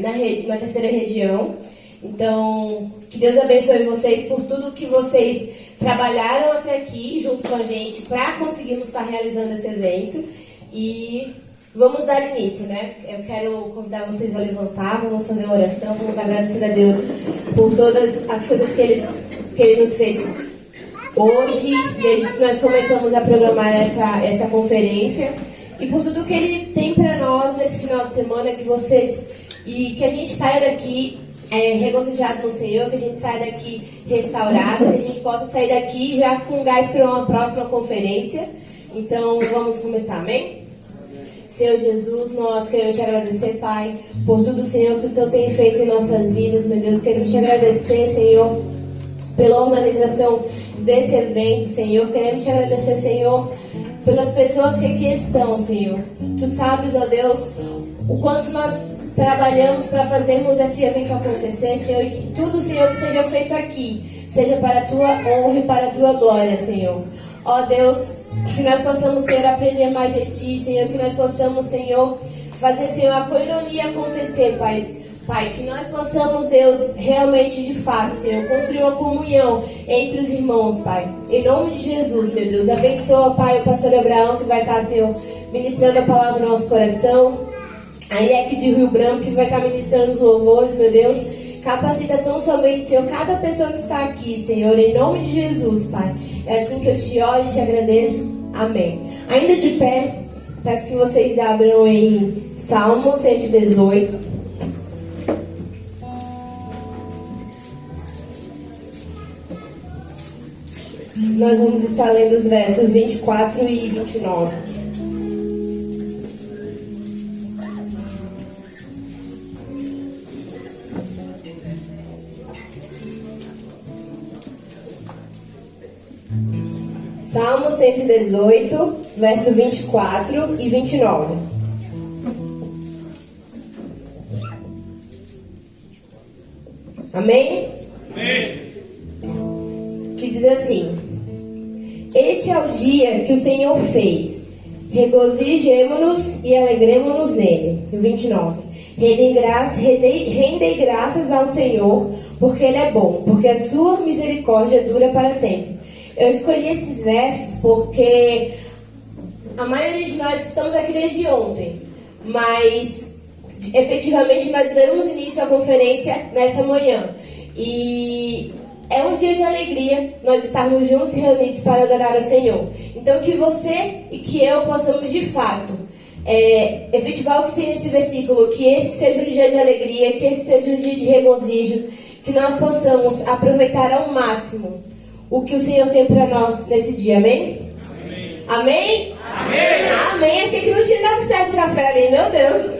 na terceira região. Então, que Deus abençoe vocês por tudo que vocês trabalharam até aqui, junto com a gente, para conseguirmos estar realizando esse evento. E vamos dar início, né? Eu quero convidar vocês a levantar, vamos fazer uma oração, vamos agradecer a Deus por todas as coisas que Ele nos fez hoje, desde que nós começamos a programar essa conferência, e por tudo que Ele tem para nós nesse final de semana, que a gente saia daqui regozijado no Senhor, que a gente saia daqui restaurado, que a gente possa sair daqui já com gás para uma próxima conferência. Então, vamos começar, amém? Senhor Jesus, nós queremos te agradecer, Pai, por tudo, Senhor, que o Senhor tem feito em nossas vidas, meu Deus. Queremos te agradecer, Senhor, pela organização desse evento, Senhor. Queremos te agradecer, Senhor, pelas pessoas que aqui estão, Senhor. Tu sabes, ó Deus, o quanto nós trabalhamos para fazermos esse evento acontecer, Senhor, e que tudo, Senhor, que seja feito aqui, seja para a Tua honra e para a Tua glória, Senhor. Ó Deus, que nós possamos, Senhor, aprender mais de Ti, Senhor, que nós possamos, Senhor, fazer, Senhor, a coinonia acontecer, Pai. Pai, que nós possamos, Deus, realmente, de fato, Senhor, construir uma comunhão entre os irmãos, Pai. Em nome de Jesus, meu Deus, abençoa, Pai, o pastor Abraão, que vai estar, Senhor, ministrando a palavra no nosso coração. A Ieque de Rio Branco, que vai estar ministrando os louvores, meu Deus. Capacita tão somente, Senhor, cada pessoa que está aqui, Senhor, em nome de Jesus, Pai. É assim que eu te oro e te agradeço. Amém. Ainda de pé, peço que vocês abram em Salmo 118. Nós vamos estar lendo os versos 24 e 29. Salmo 118, verso 24 e 29. Amém? Amém. Que diz assim: Este é o dia que o Senhor fez, regozijemo-nos e alegremo-nos nele. 29. Rendei graças ao Senhor, porque Ele é bom, porque a sua misericórdia dura para sempre. Eu escolhi esses versos porque a maioria de nós estamos aqui desde ontem, mas efetivamente nós damos início à conferência nessa manhã. E é um dia de alegria nós estarmos juntos e reunidos para adorar ao Senhor. Então que você e que eu possamos de fato efetivar o que tem nesse versículo, que esse seja um dia de alegria, que esse seja um dia de regozijo, que nós possamos aproveitar ao máximo o que o Senhor tem para nós nesse dia, amém? Amém? Amém? Amém! Amém! Achei que não tinha dado certo o café ali, meu Deus!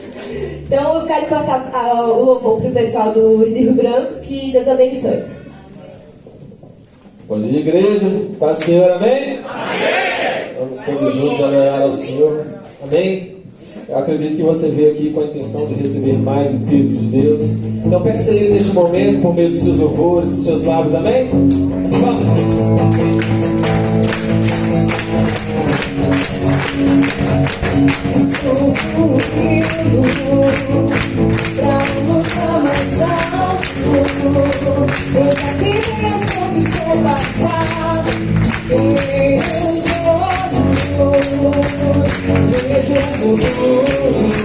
Então eu quero passar o louvor para o pessoal do Rio Branco, que Deus abençoe. Bom dia, igreja. Paz, Senhor, amém? Amém! Vamos todos juntos adorar ao Senhor, amém? Eu acredito que você veio aqui com a intenção de receber mais o Espírito de Deus. Então peça a Ele neste momento, por meio dos seus louvores, dos seus lábios, amém? Mas vamos! Estou subindo pra um lugar mais alto. Eu já tive as fontes do passado. Vejo o futuro,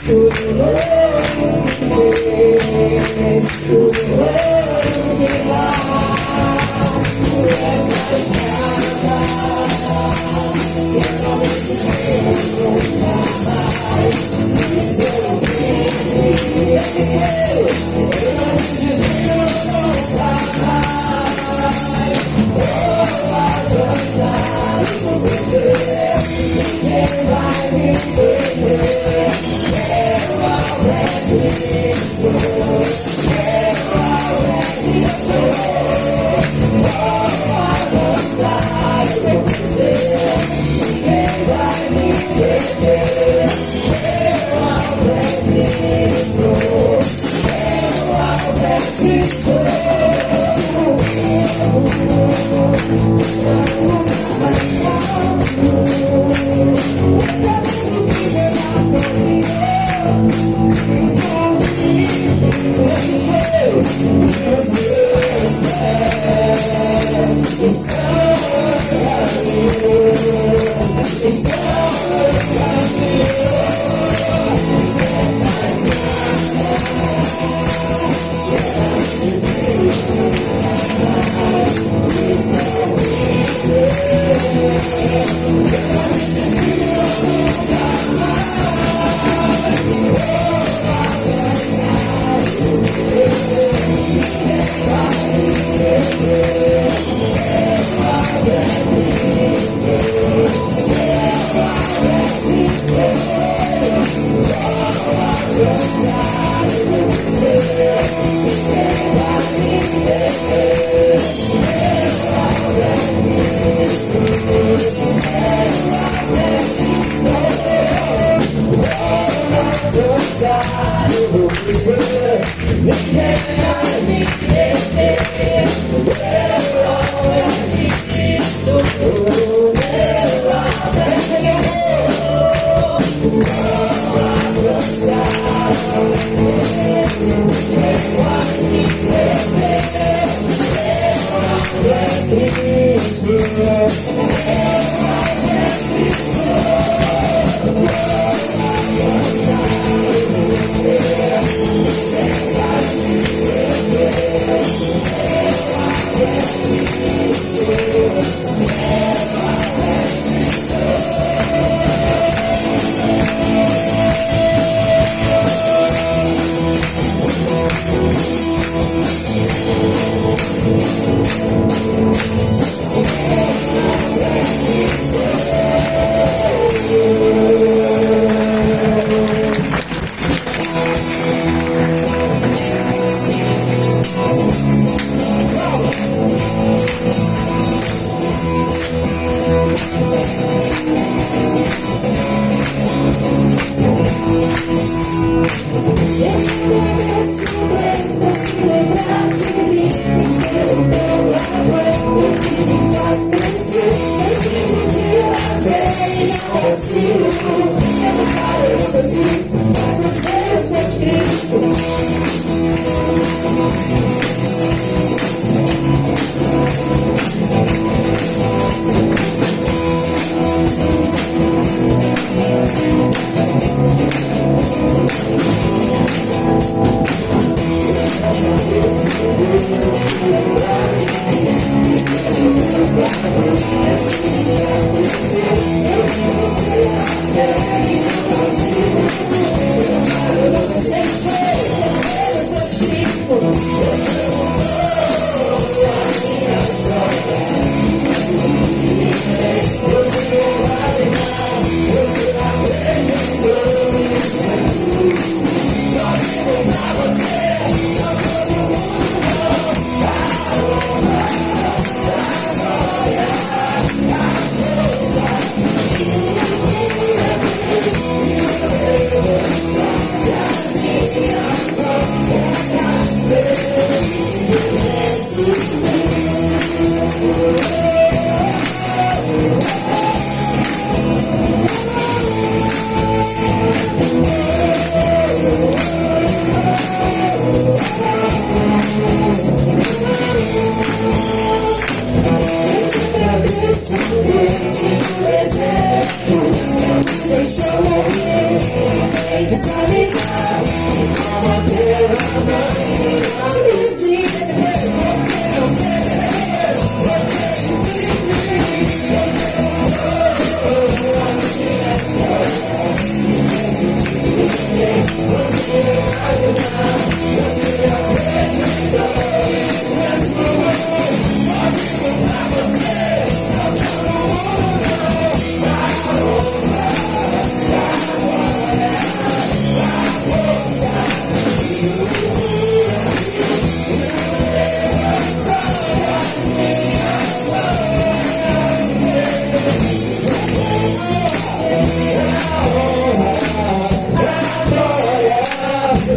tudo novo se fez, tudo novo se faz. Essa estrada, eu não me esqueço nunca mais. Estou bem, esse cheiro, eu não me desvio nunca mais. Vou avançar e vou vencer. Ninguém vai me perder. Eu ao é Cristo, eu ao é Cristo. Vou avançar e vou vencer. Ninguém vai me perder. Eu ao é Cristo, eu ao é Cristo. It's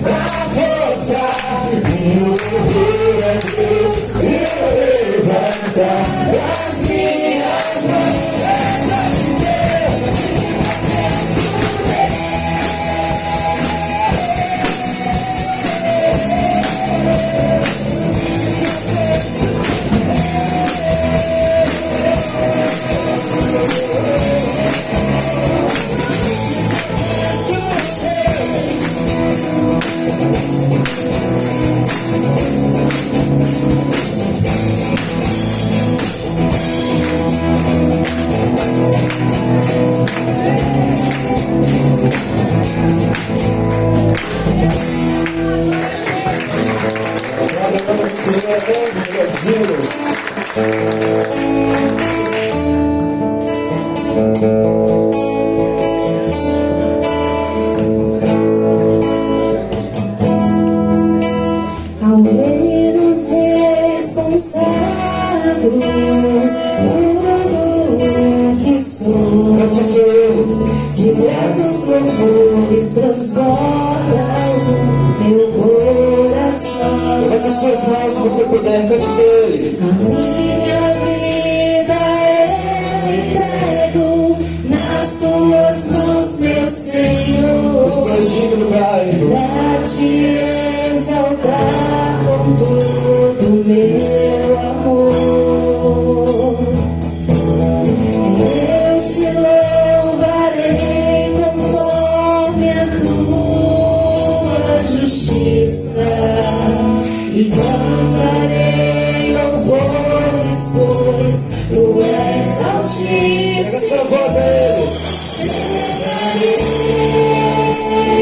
Bravo! Diretos louvores transbordam meu coração. Levante as suas mãos se você puder, cante ele. A minha vida eu entrego nas tuas mãos, meu Senhor. Tu és digno, Pai. Pra te exaltar com todo meu amor. Eu te louvarei conforme a tua justiça e cantarei louvores, pois tu és altíssimo. Pega a sua voz a ele. Celebrarei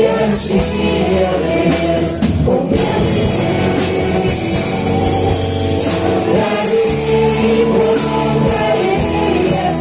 a ti, ó Deus, com minha vida. Cantarei, louvarei as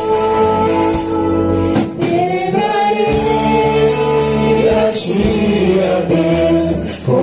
tuas obras. Celebrarei a ti, ó Deus, com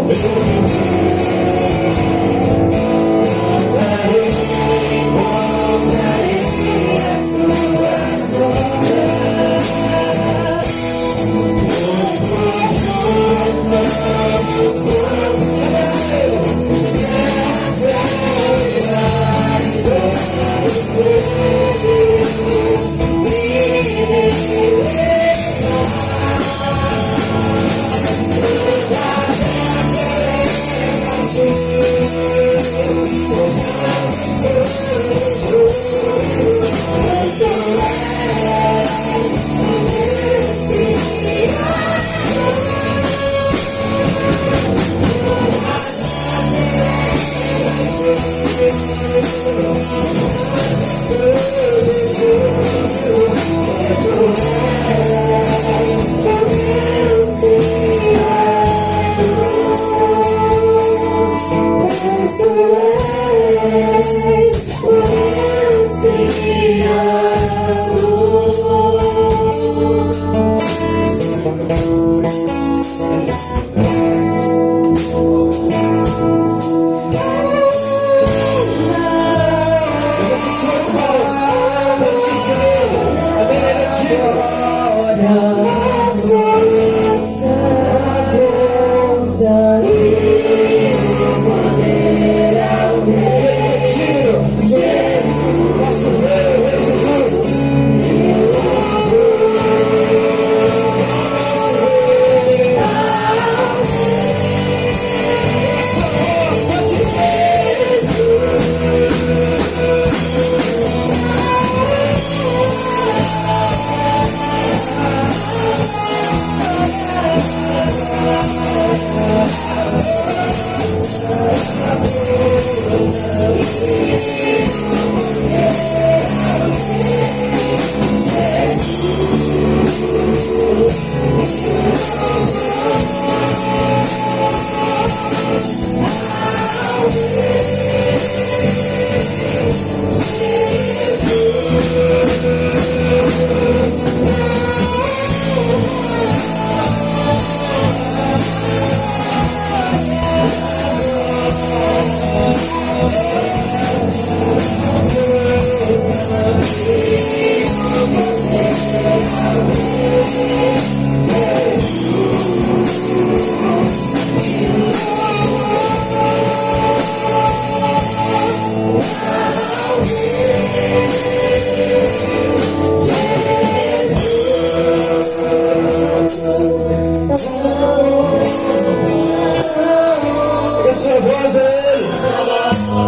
Pega a sua voz a ele.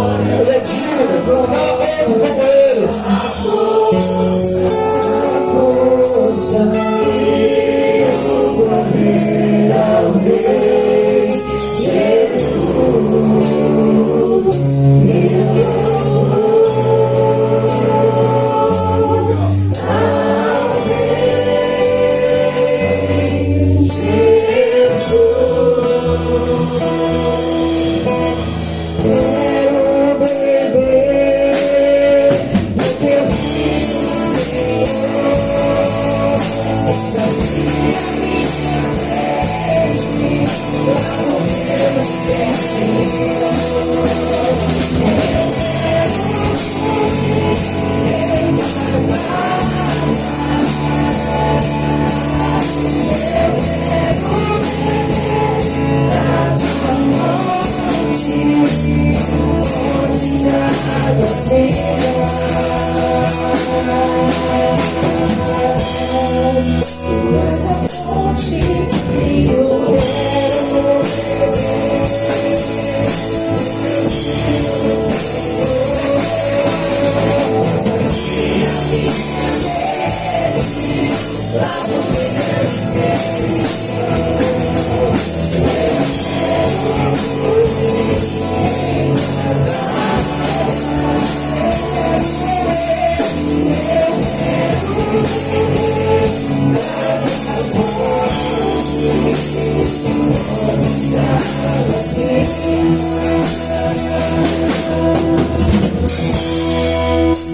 fontes e eu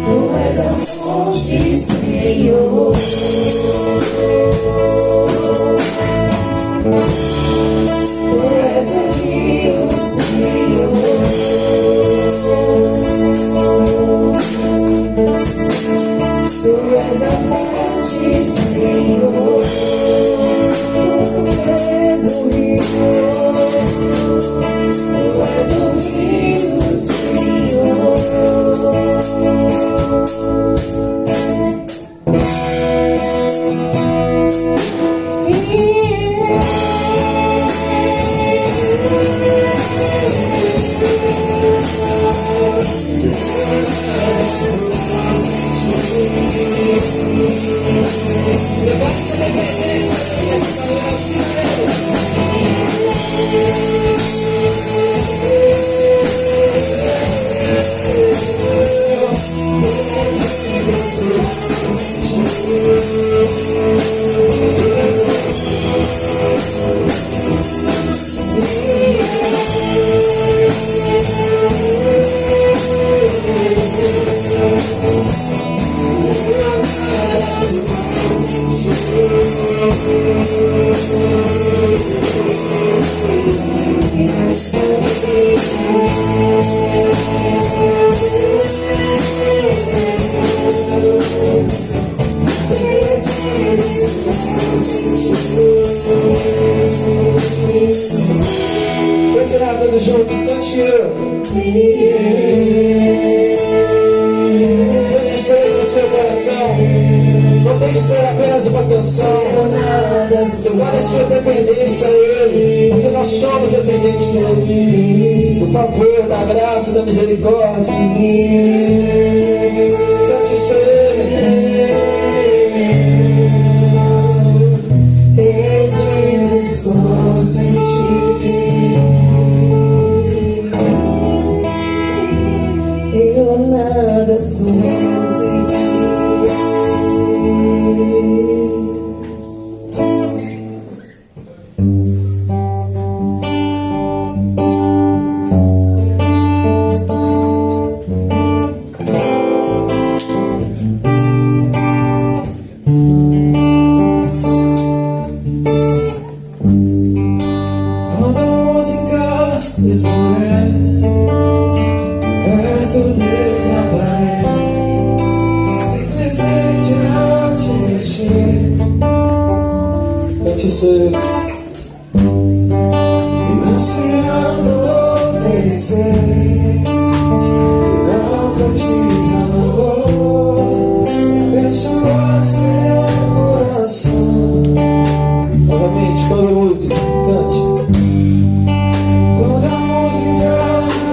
Tu és a fonte, Senhor. Tu és o rio, Senhor. Tu és a fonte, Senhor. Tu és o rio. Tu és o rio, Senhor. Vamos lá, todos juntos, cante eu. Cante sempre no seu coração. Não deixe ser apenas uma canção. Declare sua dependência a Ele, porque nós somos dependentes dEle. Por favor, da graça, da misericórdia. Cante sempre. Eu nada sou sem ti. Quando a música esmorece, és tu Deus aparece, simplesmente não te mexer. Cante ser e ansiando oferecer, não continua amor, abençoar seu coração. Novamente, quando a música, cante. Quando a música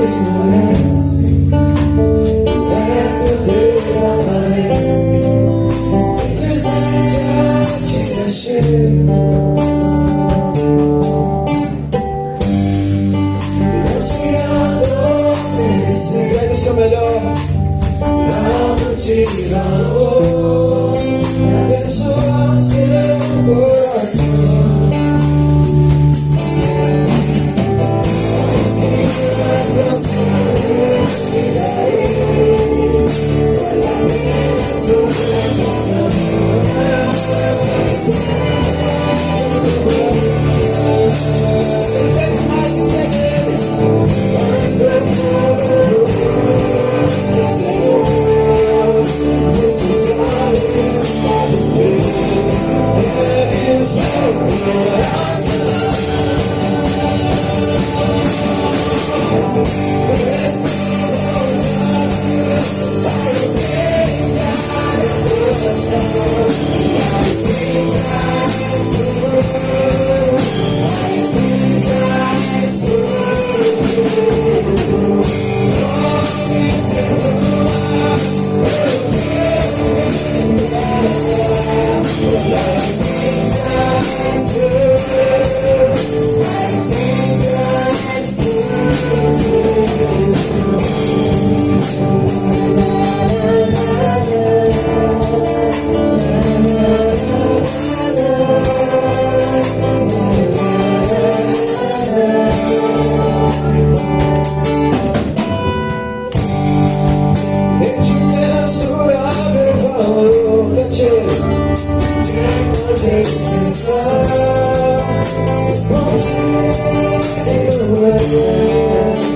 esmorece, és teu Deus aparece, simplesmente a te mexer. Ansiando oferecer, entregue o seu melhor, não tira amor, abençoar seu coração.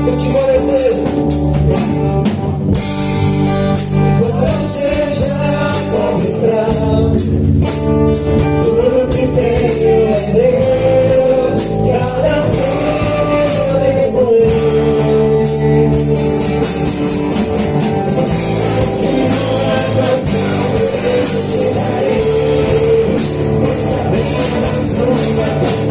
Contigo desejo. Embora seja como entrar, tudo que tenho é Deus. Cada coisa é com Ele. Uma canção eu te darei, apenas uma canção.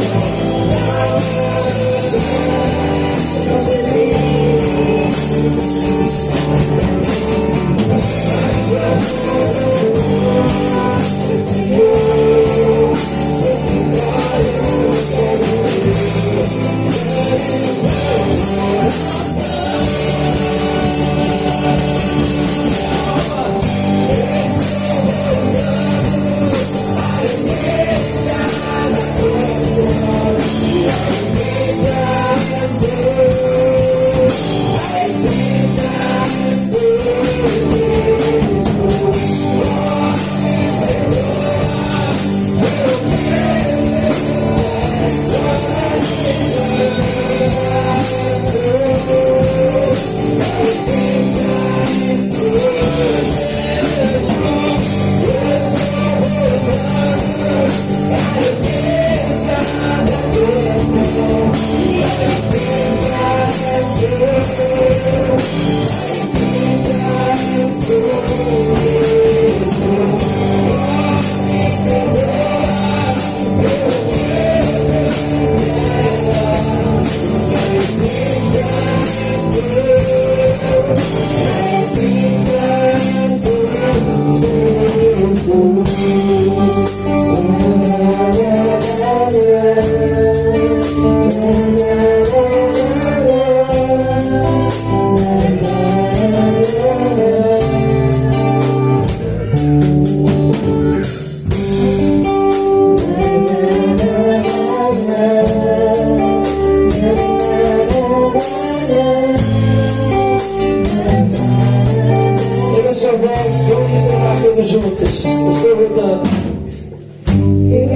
Juntos, estou voltando.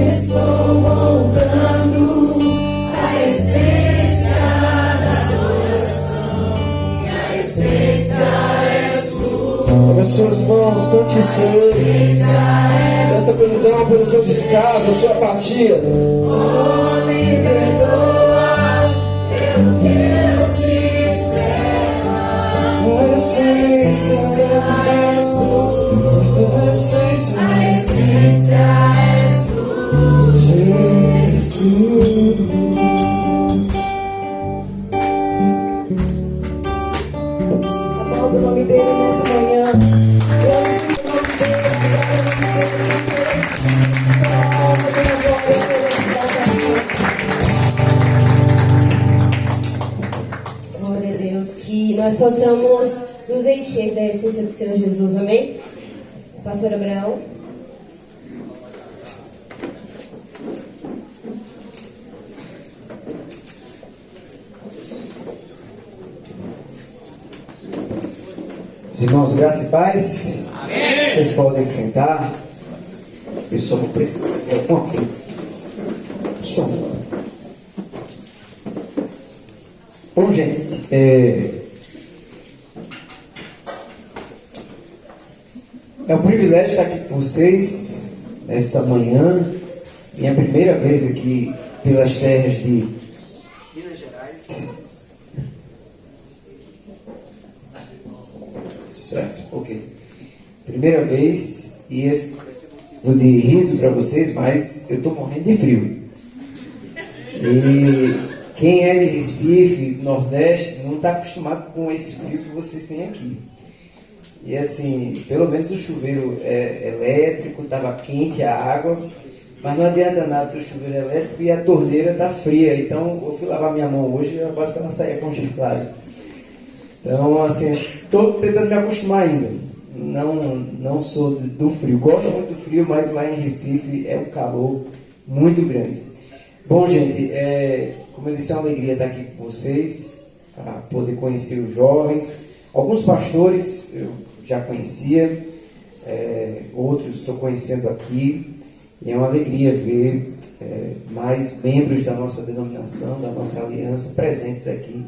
Estou voltando à essência da adoração, e a essência és tu. Pega as suas mãos, cante isso aí. Peça perdão pelo seu descaso, a sua apatia. Oh, me perdoa pelo que eu fiz errado. A essência és tu. A essência és tu, Jesus. Aplauda o nome dele nesta manhã. Glória a Deus, que nós possamos nos encher da essência do Senhor Jesus, amém? Pastor Abraão. Os irmãos, graça e paz. Amém. Vocês podem sentar. Eu só vou precisar de alguma coisa. Som. Bom, gente, é um privilégio estar aqui com vocês nessa manhã. Minha primeira vez aqui pelas terras de Minas Gerais. Certo, ok. Primeira vez, e esse vai ser motivo de riso para vocês, mas eu estou morrendo de frio. E quem é de Recife, Nordeste, não está acostumado com esse frio que vocês têm aqui. E assim, pelo menos o chuveiro é elétrico, estava quente a água, mas não adianta nada ter o chuveiro elétrico e a torneira está fria. Então eu fui lavar minha mão hoje e eu quase que ela saía congelada. Então assim, estou tentando me acostumar ainda. Não sou do frio, gosto muito do frio, mas lá em Recife é um calor muito grande. Bom, gente, como eu disse, é uma alegria estar aqui com vocês, para poder conhecer os jovens. Alguns pastores eu já conhecia, outros estou conhecendo aqui. E é uma alegria ver mais membros da nossa denominação, da nossa aliança, presentes aqui,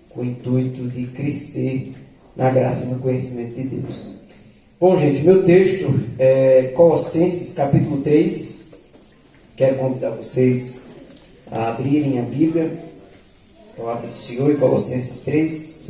com o intuito de crescer na graça e no conhecimento de Deus. Bom, gente, meu texto é Colossenses capítulo 3. Quero convidar vocês a abrirem a Bíblia, a palavra do Senhor, em Colossenses 3.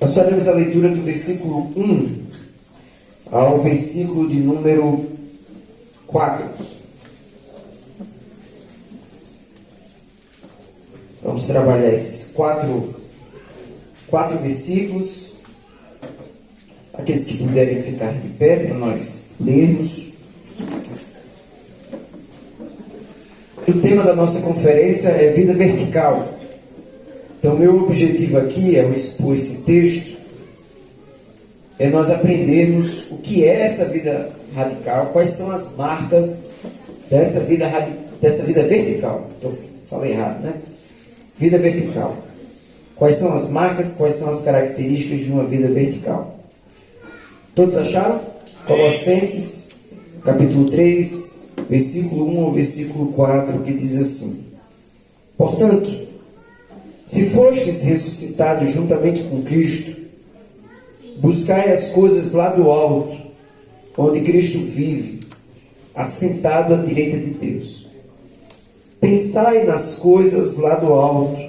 Nós faremos a leitura do versículo 1 ao versículo de número 4. Vamos trabalhar esses quatro versículos. Aqueles que puderem ficar de pé para nós lermos. O tema da nossa conferência é vida vertical. Então, meu objetivo aqui, ao expor esse texto, é nós aprendermos o que é essa vida radical, quais são as marcas dessa vida vertical. Falei errado, né? Vida vertical. Quais são as marcas, quais são as características de uma vida vertical? Todos acharam? Colossenses, capítulo 3, versículo 1 ao versículo 4, que diz assim: Portanto, se fostes ressuscitados juntamente com Cristo, buscai as coisas lá do alto, onde Cristo vive, assentado à direita de Deus. Pensai nas coisas lá do alto,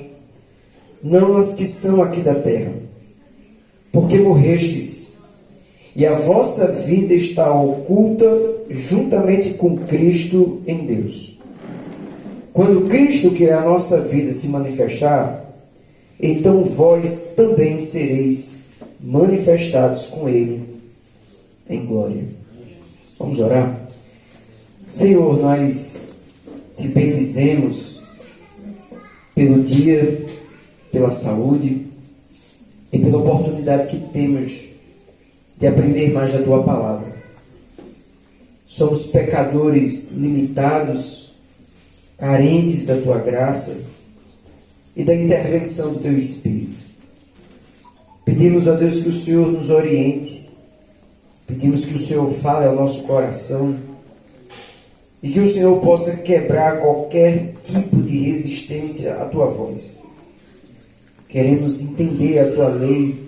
não as que são aqui da terra, porque morrestes, e a vossa vida está oculta juntamente com Cristo em Deus. Quando Cristo, que é a nossa vida, se manifestar, então vós também sereis manifestados com Ele em glória. Vamos orar? Senhor, nós te bendizemos pelo dia, pela saúde e pela oportunidade que temos de aprender mais da Tua Palavra. Somos pecadores limitados, carentes da Tua graça e da intervenção do Teu Espírito. Pedimos a Deus que o Senhor nos oriente, pedimos que o Senhor fale ao nosso coração e que o Senhor possa quebrar qualquer tipo de resistência à Tua voz. Queremos entender a Tua lei,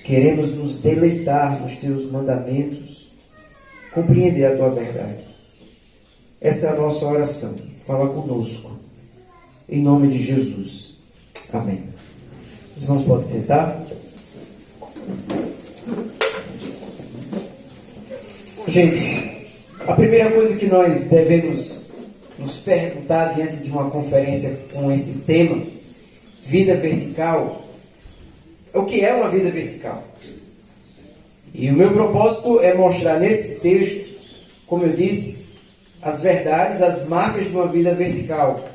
queremos nos deleitar nos Teus mandamentos, compreender a Tua verdade. Essa é a nossa oração. Fala conosco. Em nome de Jesus. Amém. Os irmãos podem sentar. Gente, a primeira coisa que nós devemos nos perguntar diante de uma conferência com esse tema, vida vertical, é o que é uma vida vertical. E o meu propósito é mostrar nesse texto, como eu disse, as verdades, as marcas de uma vida vertical.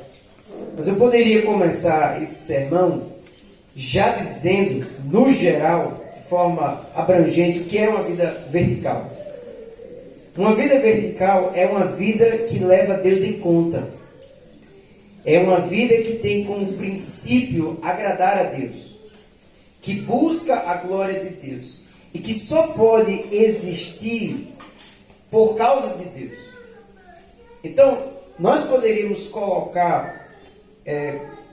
Mas eu poderia começar esse sermão já dizendo, no geral, de forma abrangente, o que é uma vida vertical. Uma vida vertical é uma vida que leva Deus em conta. É uma vida que tem como princípio agradar a Deus, que busca a glória de Deus e que só pode existir por causa de Deus. Então, nós poderíamos colocar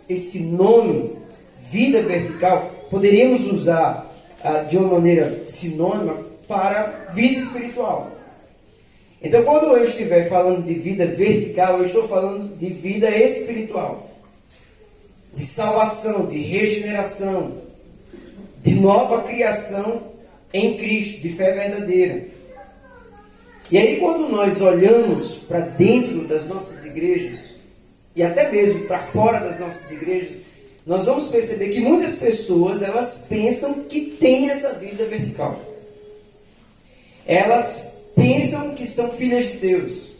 esse nome, vida vertical, poderíamos usar de uma maneira sinônima para vida espiritual. Então, quando eu estiver falando de vida vertical, eu estou falando de vida espiritual, de salvação, de regeneração, de nova criação em Cristo, de fé verdadeira. E aí, quando nós olhamos para dentro das nossas igrejas, e até mesmo para fora das nossas igrejas, nós vamos perceber que muitas pessoas, elas pensam que têm essa vida vertical. Elas pensam que são filhas de Deus.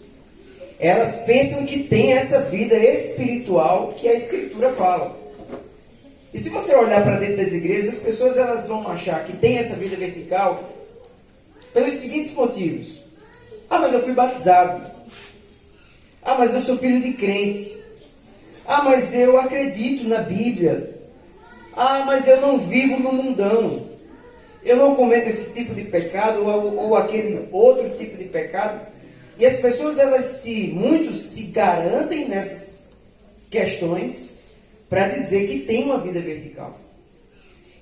Elas pensam que têm essa vida espiritual que a Escritura fala. E se você olhar para dentro das igrejas, as pessoas elas vão achar que tem essa vida vertical pelos seguintes motivos. Ah, mas eu fui batizado. Ah, mas eu sou filho de crente. Ah, mas eu acredito na Bíblia. Ah, mas eu não vivo no mundão. Eu não cometo esse tipo de pecado ou aquele outro tipo de pecado. E as pessoas, muitos se garantem nessas questões para dizer que tem uma vida vertical,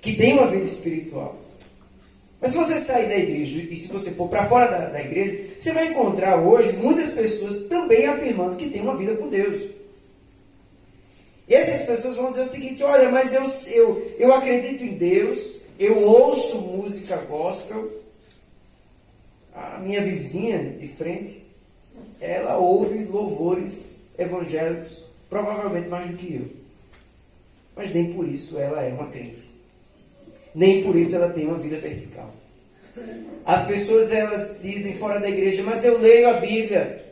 que tem uma vida espiritual. Mas se você sair da igreja e se você for para fora da igreja, você vai encontrar hoje muitas pessoas também afirmando que tem uma vida com Deus. E essas pessoas vão dizer o seguinte: olha, mas eu acredito em Deus, eu ouço música gospel. A minha vizinha de frente, ela ouve louvores evangélicos, provavelmente mais do que eu. Mas nem por isso ela é uma crente. Nem por isso ela tem uma vida vertical. As pessoas, elas dizem fora da igreja: mas eu leio a Bíblia,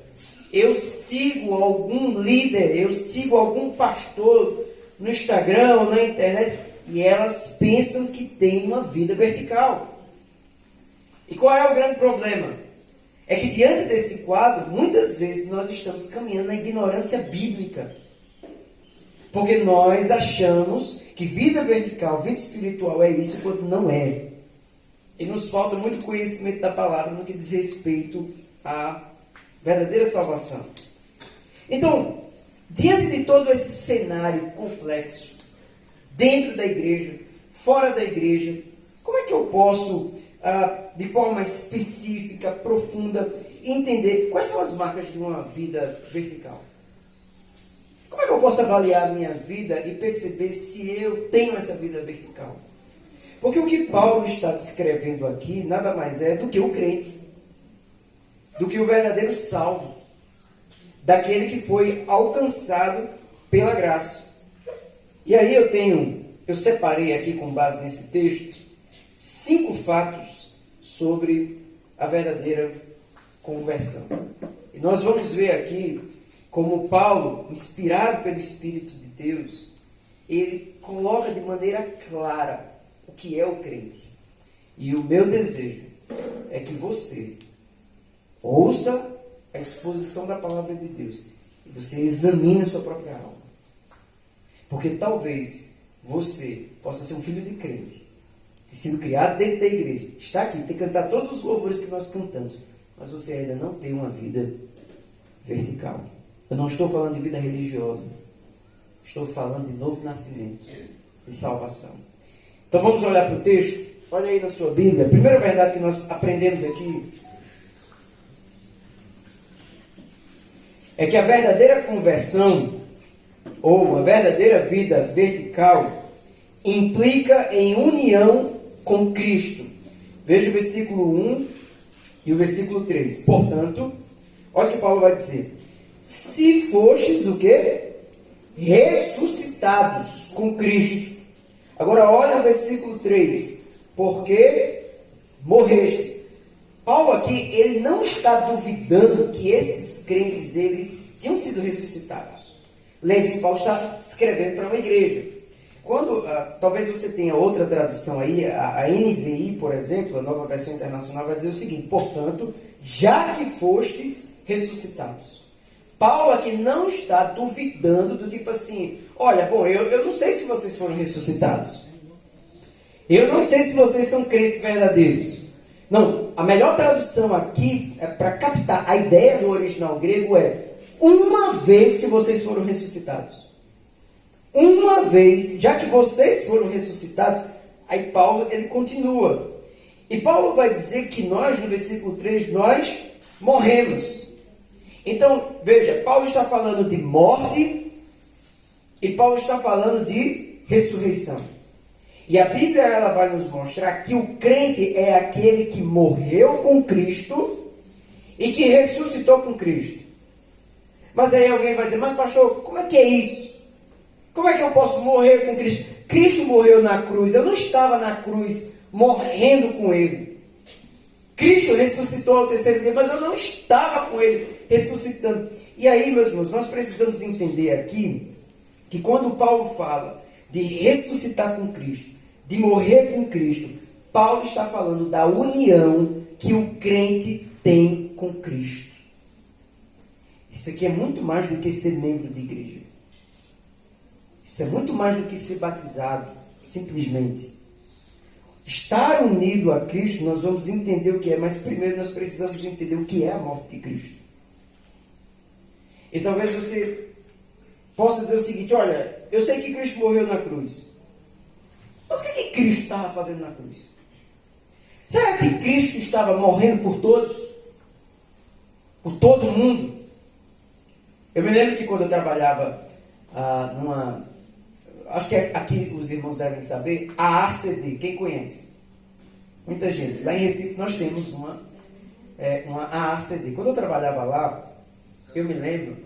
eu sigo algum líder, eu sigo algum pastor no Instagram ou na internet, e elas pensam que tem uma vida vertical. E qual é o grande problema? É que diante desse quadro, muitas vezes nós estamos caminhando na ignorância bíblica. Porque nós achamos que vida vertical, vida espiritual é isso, quando não é. E nos falta muito conhecimento da palavra no que diz respeito à verdadeira salvação. Então, diante de todo esse cenário complexo, dentro da igreja, fora da igreja, como é que eu posso, de forma específica, profunda, entender quais são as marcas de uma vida vertical? Como é que eu posso avaliar a minha vida e perceber se eu tenho essa vida vertical? Porque o que Paulo está descrevendo aqui nada mais é do que o crente, do que o verdadeiro salvo, daquele que foi alcançado pela graça. E aí eu separei aqui com base nesse texto 5 fatos sobre a verdadeira conversão. E nós vamos ver aqui como Paulo, inspirado pelo Espírito de Deus, ele coloca de maneira clara o que é o crente. E o meu desejo é que você ouça a exposição da palavra de Deus e você examine a sua própria alma. Porque talvez você possa ser um filho de crente, ter sido criado dentro da igreja, está aqui, ter cantado todos os louvores que nós cantamos, mas você ainda não tem uma vida vertical. Eu não estou falando de vida religiosa. Estou falando de novo nascimento, de salvação. Então vamos olhar para o texto. Olha aí na sua Bíblia. A primeira verdade que nós aprendemos aqui é que a verdadeira conversão, ou a verdadeira vida vertical, implica em união com Cristo. Veja o versículo 1 e o versículo 3. Portanto, olha o que Paulo vai dizer. Se fostes o quê? Ressuscitados com Cristo. Agora olha o versículo 3. Porque morrestes. Paulo aqui, ele não está duvidando que esses crentes, eles tinham sido ressuscitados. Lembre-se, Paulo está escrevendo para uma igreja. Quando, talvez você tenha outra tradução aí, a NVI, por exemplo, a Nova Versão Internacional, vai dizer o seguinte: portanto, já que fostes ressuscitados. Paulo aqui não está duvidando do tipo assim: olha, bom, eu não sei se vocês foram ressuscitados. Eu não sei se vocês são crentes verdadeiros. Não, a melhor tradução aqui, para captar a ideia do original grego, é: uma vez que vocês foram ressuscitados. Uma vez, já que vocês foram ressuscitados, aí Paulo, ele continua. E Paulo vai dizer que nós, no versículo 3, nós morremos. Então, veja, Paulo está falando de morte e Paulo está falando de ressurreição. E a Bíblia, ela vai nos mostrar que o crente é aquele que morreu com Cristo e que ressuscitou com Cristo. Mas aí alguém vai dizer: mas pastor, como é que é isso? Como é que eu posso morrer com Cristo? Cristo morreu na cruz, eu não estava na cruz morrendo com Ele. Cristo ressuscitou ao terceiro dia, mas eu não estava com Ele ressuscitando. E aí, meus irmãos, nós precisamos entender aqui que quando Paulo fala de ressuscitar com Cristo, de morrer com Cristo, Paulo está falando da união que o crente tem com Cristo. Isso aqui é muito mais do que ser membro de igreja. Isso é muito mais do que ser batizado, simplesmente. Estar unido a Cristo, nós vamos entender o que é, mas primeiro nós precisamos entender o que é a morte de Cristo. E talvez você possa dizer o seguinte: olha, eu sei que Cristo morreu na cruz, mas o que Cristo estava fazendo na cruz? Será que Cristo estava morrendo por todos? Por todo mundo? Eu me lembro que quando eu trabalhava acho que aqui os irmãos devem saber, a ACD, quem conhece? Muita gente. Lá em Recife nós temos uma AACD. Quando eu trabalhava lá, eu me lembro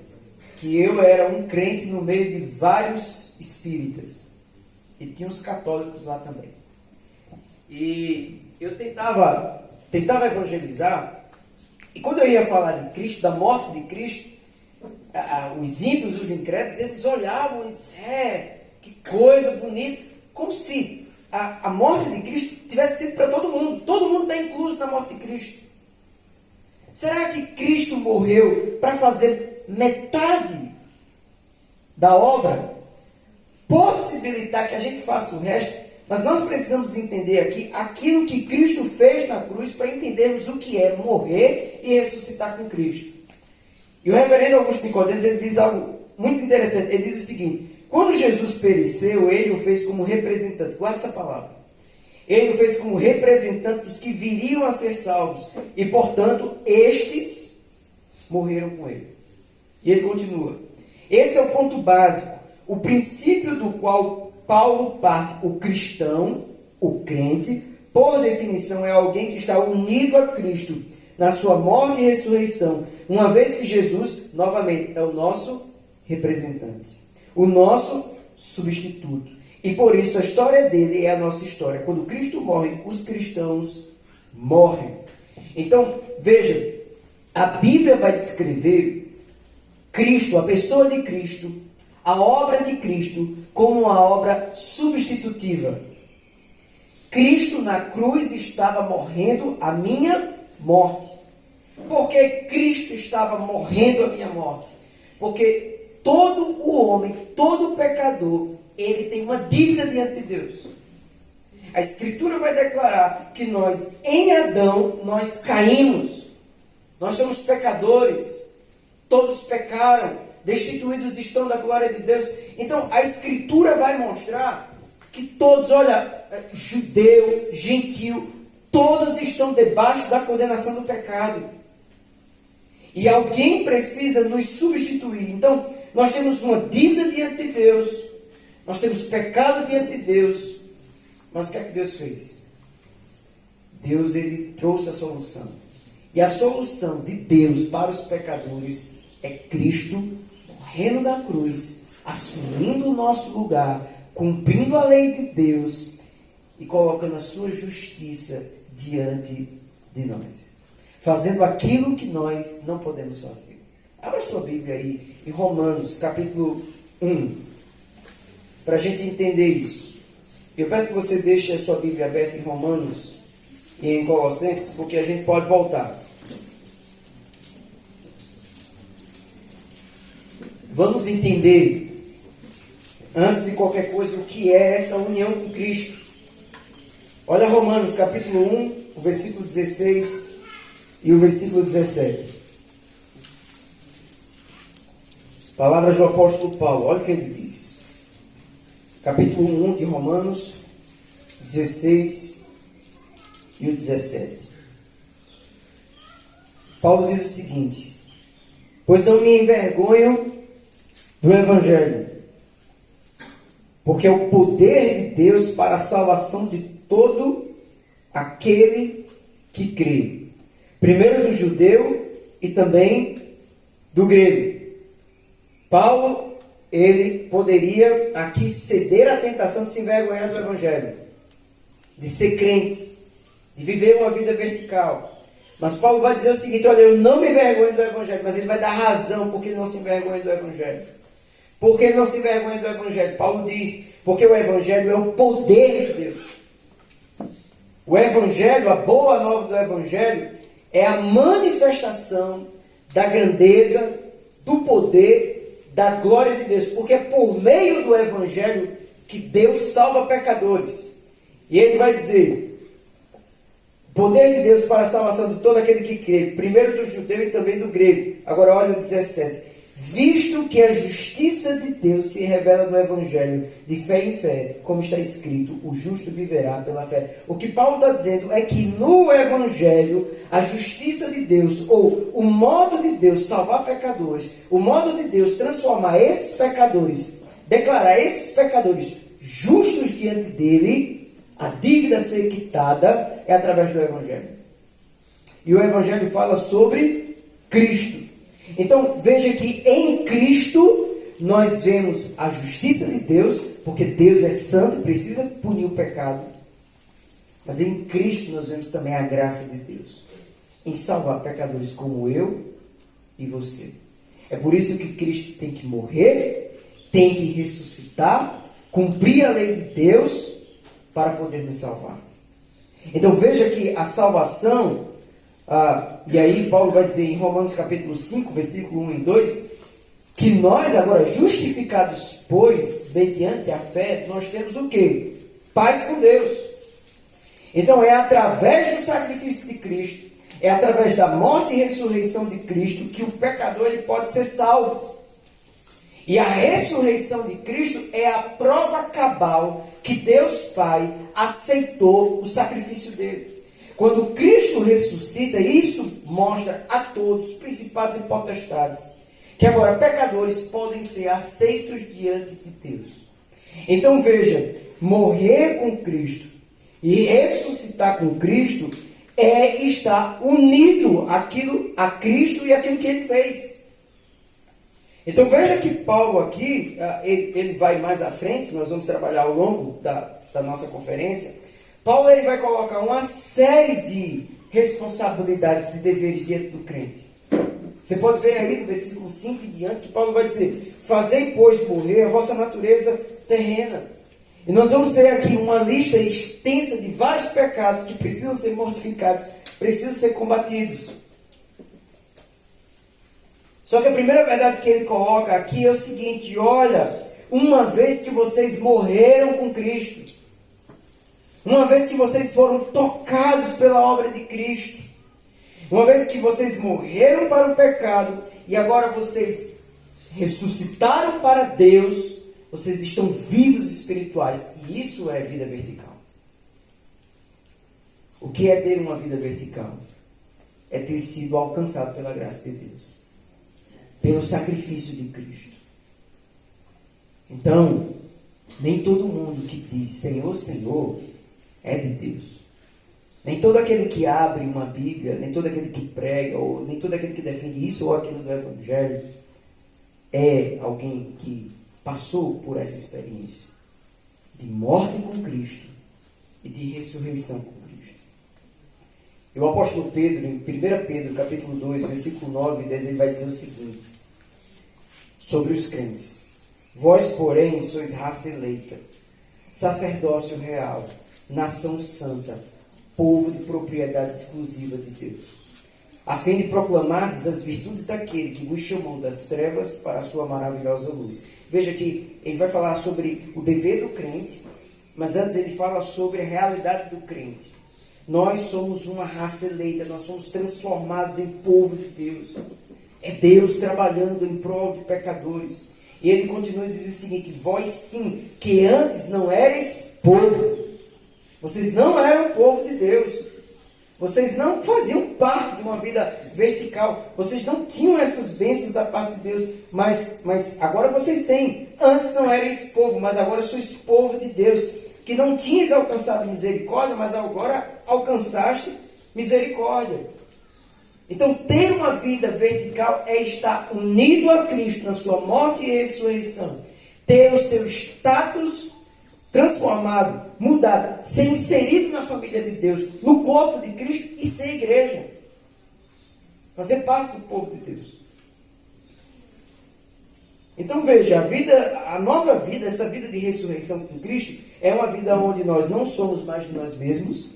que eu era um crente no meio de vários espíritas. E tinha uns católicos lá também. E eu tentava evangelizar. E quando eu ia falar de Cristo, da morte de Cristo, os ímpios, os incrédulos, eles olhavam e diziam: que coisa bonita. Como se a morte de Cristo tivesse sido para todo mundo. Todo mundo está incluso na morte de Cristo. Será que Cristo morreu para fazer metade da obra? Possibilitar que a gente faça o resto? Mas nós precisamos entender aqui aquilo que Cristo fez na cruz para entendermos o que é morrer e ressuscitar com Cristo. E o reverendo Augusto Nicodemos, ele diz algo muito interessante. Ele diz o seguinte: quando Jesus pereceu, ele o fez como representante. Guarda essa palavra. Ele o fez como representante dos que viriam a ser salvos. E, portanto, estes morreram com ele. E ele continua: esse é o ponto básico, o princípio do qual Paulo parte. O cristão, o crente, por definição, é alguém que está unido a Cristo na sua morte e ressurreição, uma vez que Jesus, novamente, é o nosso representante, o nosso substituto. E por isso a história dele é a nossa história. Quando Cristo morre, os cristãos morrem. Então, veja, a Bíblia vai descrever Cristo, a pessoa de Cristo, a obra de Cristo, como uma obra substitutiva. Cristo na cruz estava morrendo a minha morte. Por que Cristo estava morrendo a minha morte? Porque todo o homem, todo pecador, ele tem uma dívida diante de Deus. A Escritura vai declarar que nós, em Adão, nós caímos. Nós somos pecadores. Todos pecaram, destituídos estão da glória de Deus. Então, a Escritura vai mostrar que todos, olha, judeu, gentil, todos estão debaixo da condenação do pecado. E alguém precisa nos substituir. Então, nós temos uma dívida diante de Deus. Nós temos pecado diante de Deus. Mas o que é que Deus fez? Deus, ele trouxe a solução. E a solução de Deus para os pecadores é Cristo morrendo na cruz, assumindo o nosso lugar, cumprindo a lei de Deus e colocando a sua justiça diante de nós. Fazendo aquilo que nós não podemos fazer. Abra sua Bíblia aí em Romanos, capítulo 1, para a gente entender isso. Eu peço que você deixe a sua Bíblia aberta em Romanos e em Colossenses, porque a gente pode voltar. Vamos entender, antes de qualquer coisa, o que é essa união com Cristo. Olha Romanos, capítulo 1, o versículo 16 e o versículo 17. Palavras do apóstolo Paulo, olha o que ele diz. Capítulo 1 de Romanos, 16 e o 17. Paulo diz o seguinte: pois não me envergonho do Evangelho, porque é o poder de Deus para a salvação de todo aquele que crê. Primeiro do judeu e também do grego. Paulo, ele poderia aqui ceder à tentação de se envergonhar do Evangelho, de ser crente, de viver uma vida vertical. Mas Paulo vai dizer o seguinte: olha, eu não me envergonho do Evangelho, mas ele vai dar razão porque ele não se envergonha do Evangelho. Por que ele não se envergonha do Evangelho? Paulo diz, porque o Evangelho é o poder de Deus. O Evangelho, a boa nova do Evangelho, é a manifestação da grandeza, do poder, da glória de Deus. Porque é por meio do Evangelho que Deus salva pecadores. E ele vai dizer, poder de Deus para a salvação de todo aquele que crê, primeiro do judeu e também do grego. Agora olha o 17. Visto que a justiça de Deus se revela no Evangelho, de fé em fé, como está escrito, o justo viverá pela fé. O que Paulo está dizendo é que no Evangelho, a justiça de Deus, ou o modo de Deus salvar pecadores, o modo de Deus transformar esses pecadores, declarar esses pecadores justos diante dele, a dívida ser quitada, é através do Evangelho. E o Evangelho fala sobre Cristo. Então, veja que em Cristo nós vemos a justiça de Deus, porque Deus é santo e precisa punir o pecado. Mas em Cristo nós vemos também a graça de Deus, em salvar pecadores como eu e você. É por isso que Cristo tem que morrer, tem que ressuscitar, cumprir a lei de Deus para poder nos salvar. Então veja que a salvação... e aí Paulo vai dizer em Romanos capítulo 5, versículo 1 e 2, que nós agora justificados, pois, mediante a fé, nós temos o quê? Paz com Deus. Então é através do sacrifício de Cristo, é através da morte e ressurreição de Cristo que o pecador ele pode ser salvo. E a ressurreição de Cristo é a prova cabal que Deus Pai aceitou o sacrifício dele. Quando Cristo ressuscita, isso mostra a todos, principados e potestades, que agora pecadores podem ser aceitos diante de Deus. Então veja, morrer com Cristo e ressuscitar com Cristo é estar unido a Cristo e aquilo que Ele fez. Então veja que Paulo aqui, ele vai mais à frente, nós vamos trabalhar ao longo da nossa conferência. Paulo ele vai colocar uma série de responsabilidades, de deveres diante do crente. Você pode ver aí no versículo 5 e diante que Paulo vai dizer: fazei, pois, morrer a vossa natureza terrena. E nós vamos ter aqui uma lista extensa de vários pecados que precisam ser mortificados, precisam ser combatidos. Só que a primeira verdade que ele coloca aqui é o seguinte: olha, uma vez que vocês morreram com Cristo, uma vez que vocês foram tocados pela obra de Cristo, uma vez que vocês morreram para o pecado e agora vocês ressuscitaram para Deus, vocês estão vivos espirituais. E isso é vida vertical. O que é ter uma vida vertical? É ter sido alcançado pela graça de Deus, pelo sacrifício de Cristo. Então, nem todo mundo que diz Senhor, Senhor é de Deus. Nem todo aquele que abre uma Bíblia, nem todo aquele que prega, ou nem todo aquele que defende isso ou aquilo do Evangelho é alguém que passou por essa experiência de morte com Cristo e de ressurreição com Cristo. E o apóstolo Pedro, em 1 Pedro, capítulo 2, versículo 9 e 10, ele vai dizer o seguinte sobre os crentes: vós, porém, sois raça eleita, sacerdócio real, nação santa, povo de propriedade exclusiva de Deus, a fim de proclamardes as virtudes daquele que vos chamou das trevas para a sua maravilhosa luz. Veja que ele vai falar sobre o dever do crente, mas antes ele fala sobre a realidade do crente. Nós somos uma raça eleita, nós somos transformados em povo de Deus. É Deus trabalhando em prol de pecadores. E ele continua a dizer o seguinte: vós sim, que antes não erais povo. Vocês não eram povo de Deus. Vocês não faziam parte de uma vida vertical. Vocês não tinham essas bênçãos da parte de Deus. Mas agora vocês têm. Antes não erais povo, mas agora sois povo de Deus. Que não tinhas alcançado misericórdia, mas agora alcançaste misericórdia. Então, ter uma vida vertical é estar unido a Cristo na sua morte e ressurreição. Ter o seu status transformado, mudado, ser inserido na família de Deus, no corpo de Cristo e ser igreja. Fazer parte do povo de Deus. Então veja, a nova vida, essa vida de ressurreição com Cristo, é uma vida onde nós não somos mais de nós mesmos,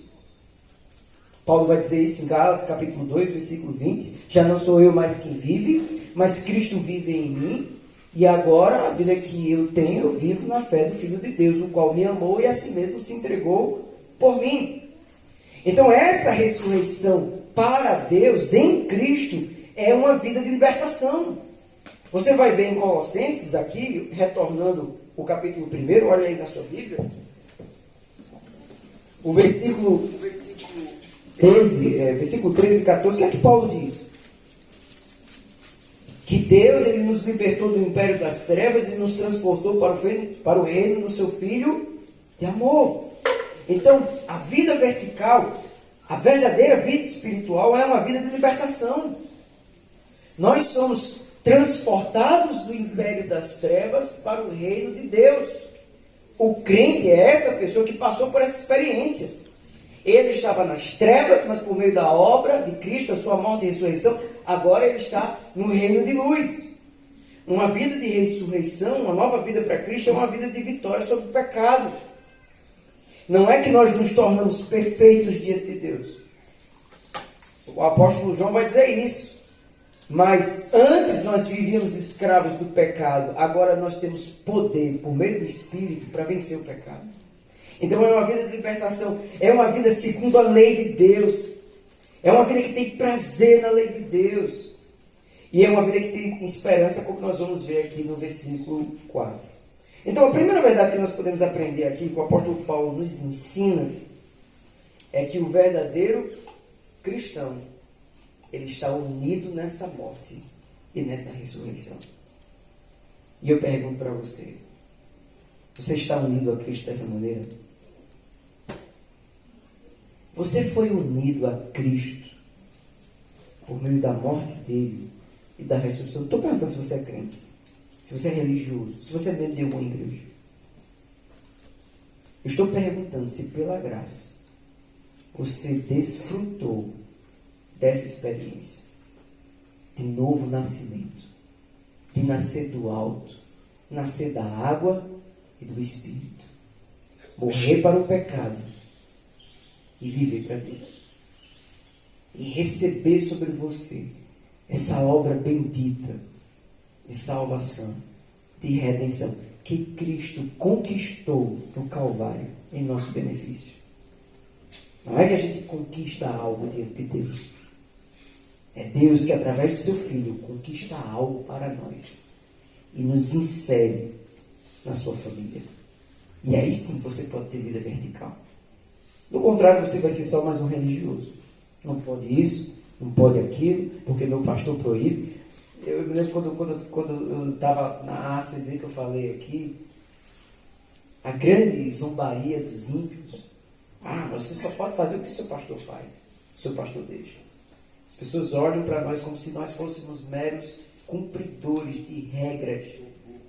Paulo vai dizer isso em Gálatas, capítulo 2, versículo 20. Já não sou eu mais quem vive, mas Cristo vive em mim. E agora a vida que eu tenho, eu vivo na fé do Filho de Deus, o qual me amou e a si mesmo se entregou por mim. Então essa ressurreição para Deus em Cristo é uma vida de libertação. Você vai ver em Colossenses aqui, retornando o capítulo 1, olha aí na sua Bíblia, o versículo 13 e 14, o que é que Paulo diz? Que Deus ele nos libertou do império das trevas e nos transportou para o reino do seu Filho de amor. Então, a vida vertical, a verdadeira vida espiritual é uma vida de libertação. Nós somos transportados do império das trevas para o reino de Deus. O crente é essa pessoa que passou por essa experiência. Ele estava nas trevas, mas por meio da obra de Cristo, a sua morte e ressurreição, agora ele está no reino de luz. Uma vida de ressurreição, uma nova vida para Cristo, é uma vida de vitória sobre o pecado. Não é que nós nos tornamos perfeitos diante de Deus. O apóstolo João vai dizer isso. Mas antes nós vivíamos escravos do pecado, agora nós temos poder, por meio do Espírito, para vencer o pecado. Então é uma vida de libertação, é uma vida segundo a lei de Deus, é uma vida que tem prazer na lei de Deus, e é uma vida que tem esperança, como nós vamos ver aqui no versículo 4. Então a primeira verdade que nós podemos aprender aqui, que o apóstolo Paulo nos ensina, é que o verdadeiro cristão, ele está unido nessa morte e nessa ressurreição. E eu pergunto para você, você está unido a Cristo dessa maneira? Você foi unido a Cristo por meio da morte dele e da ressurreição? Não estou perguntando se você é crente, se você é religioso, se você é membro de alguma igreja. Eu estou perguntando se pela graça você desfrutou dessa experiência de novo nascimento, de nascer do alto, nascer da água e do Espírito, morrer para o pecado e viver para Deus, e receber sobre você essa obra bendita de salvação, de redenção, que Cristo conquistou no Calvário em nosso benefício. Não é que a gente conquista algo diante de Deus, é Deus que através do seu Filho conquista algo para nós e nos insere na sua família. E aí sim você pode ter vida vertical. Do contrário, você vai ser só mais um religioso. Não pode isso, não pode aquilo, porque meu pastor proíbe. Eu me lembro quando eu estava na ACB, que eu falei aqui, a grande zombaria dos ímpios. Você só pode fazer o que o seu pastor faz, o seu pastor deixa. As pessoas olham para nós como se nós fôssemos meros cumpridores de regras.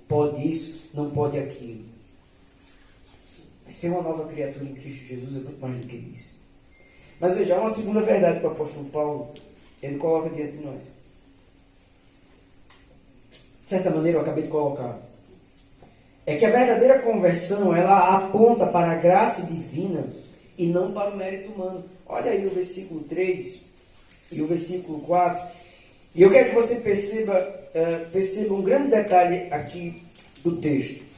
Pode isso, não pode aquilo. Mas ser uma nova criatura em Cristo Jesus é muito mais do que isso. Mas veja, há uma segunda verdade que o apóstolo Paulo ele coloca diante de nós. De certa maneira eu acabei de colocar. É que a verdadeira conversão ela aponta para a graça divina e não para o mérito humano. Olha aí o versículo 3 e o versículo 4. E eu quero que você perceba um grande detalhe aqui do texto.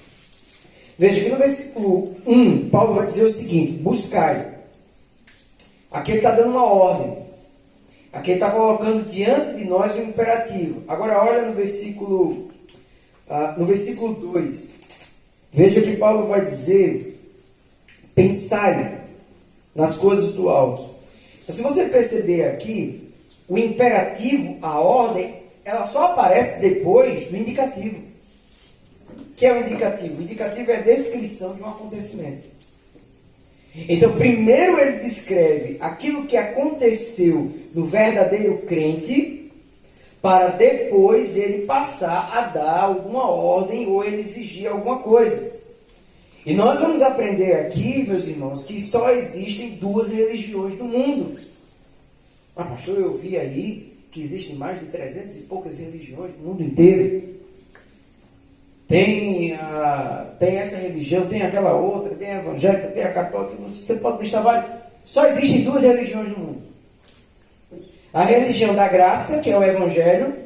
Veja que no versículo 1, Paulo vai dizer o seguinte: buscai. Aqui ele está dando uma ordem. Aqui ele está colocando diante de nós um imperativo. Agora olha no versículo 2. Veja que Paulo vai dizer: pensai nas coisas do alto. Mas se você perceber aqui, o imperativo, a ordem, ela só aparece depois do indicativo. O que é o indicativo? O indicativo é a descrição de um acontecimento. Então, primeiro ele descreve aquilo que aconteceu no verdadeiro crente, para depois ele passar a dar alguma ordem ou ele exigir alguma coisa. E nós vamos aprender aqui, meus irmãos, que só existem duas religiões no mundo. Mas, pastor, eu vi aí que existem mais de 300 e poucas religiões no mundo inteiro. Tem essa religião, tem aquela outra, tem a evangélica, tem a católica, você pode listar várias. Só existem duas religiões no mundo. A religião da graça, que é o Evangelho,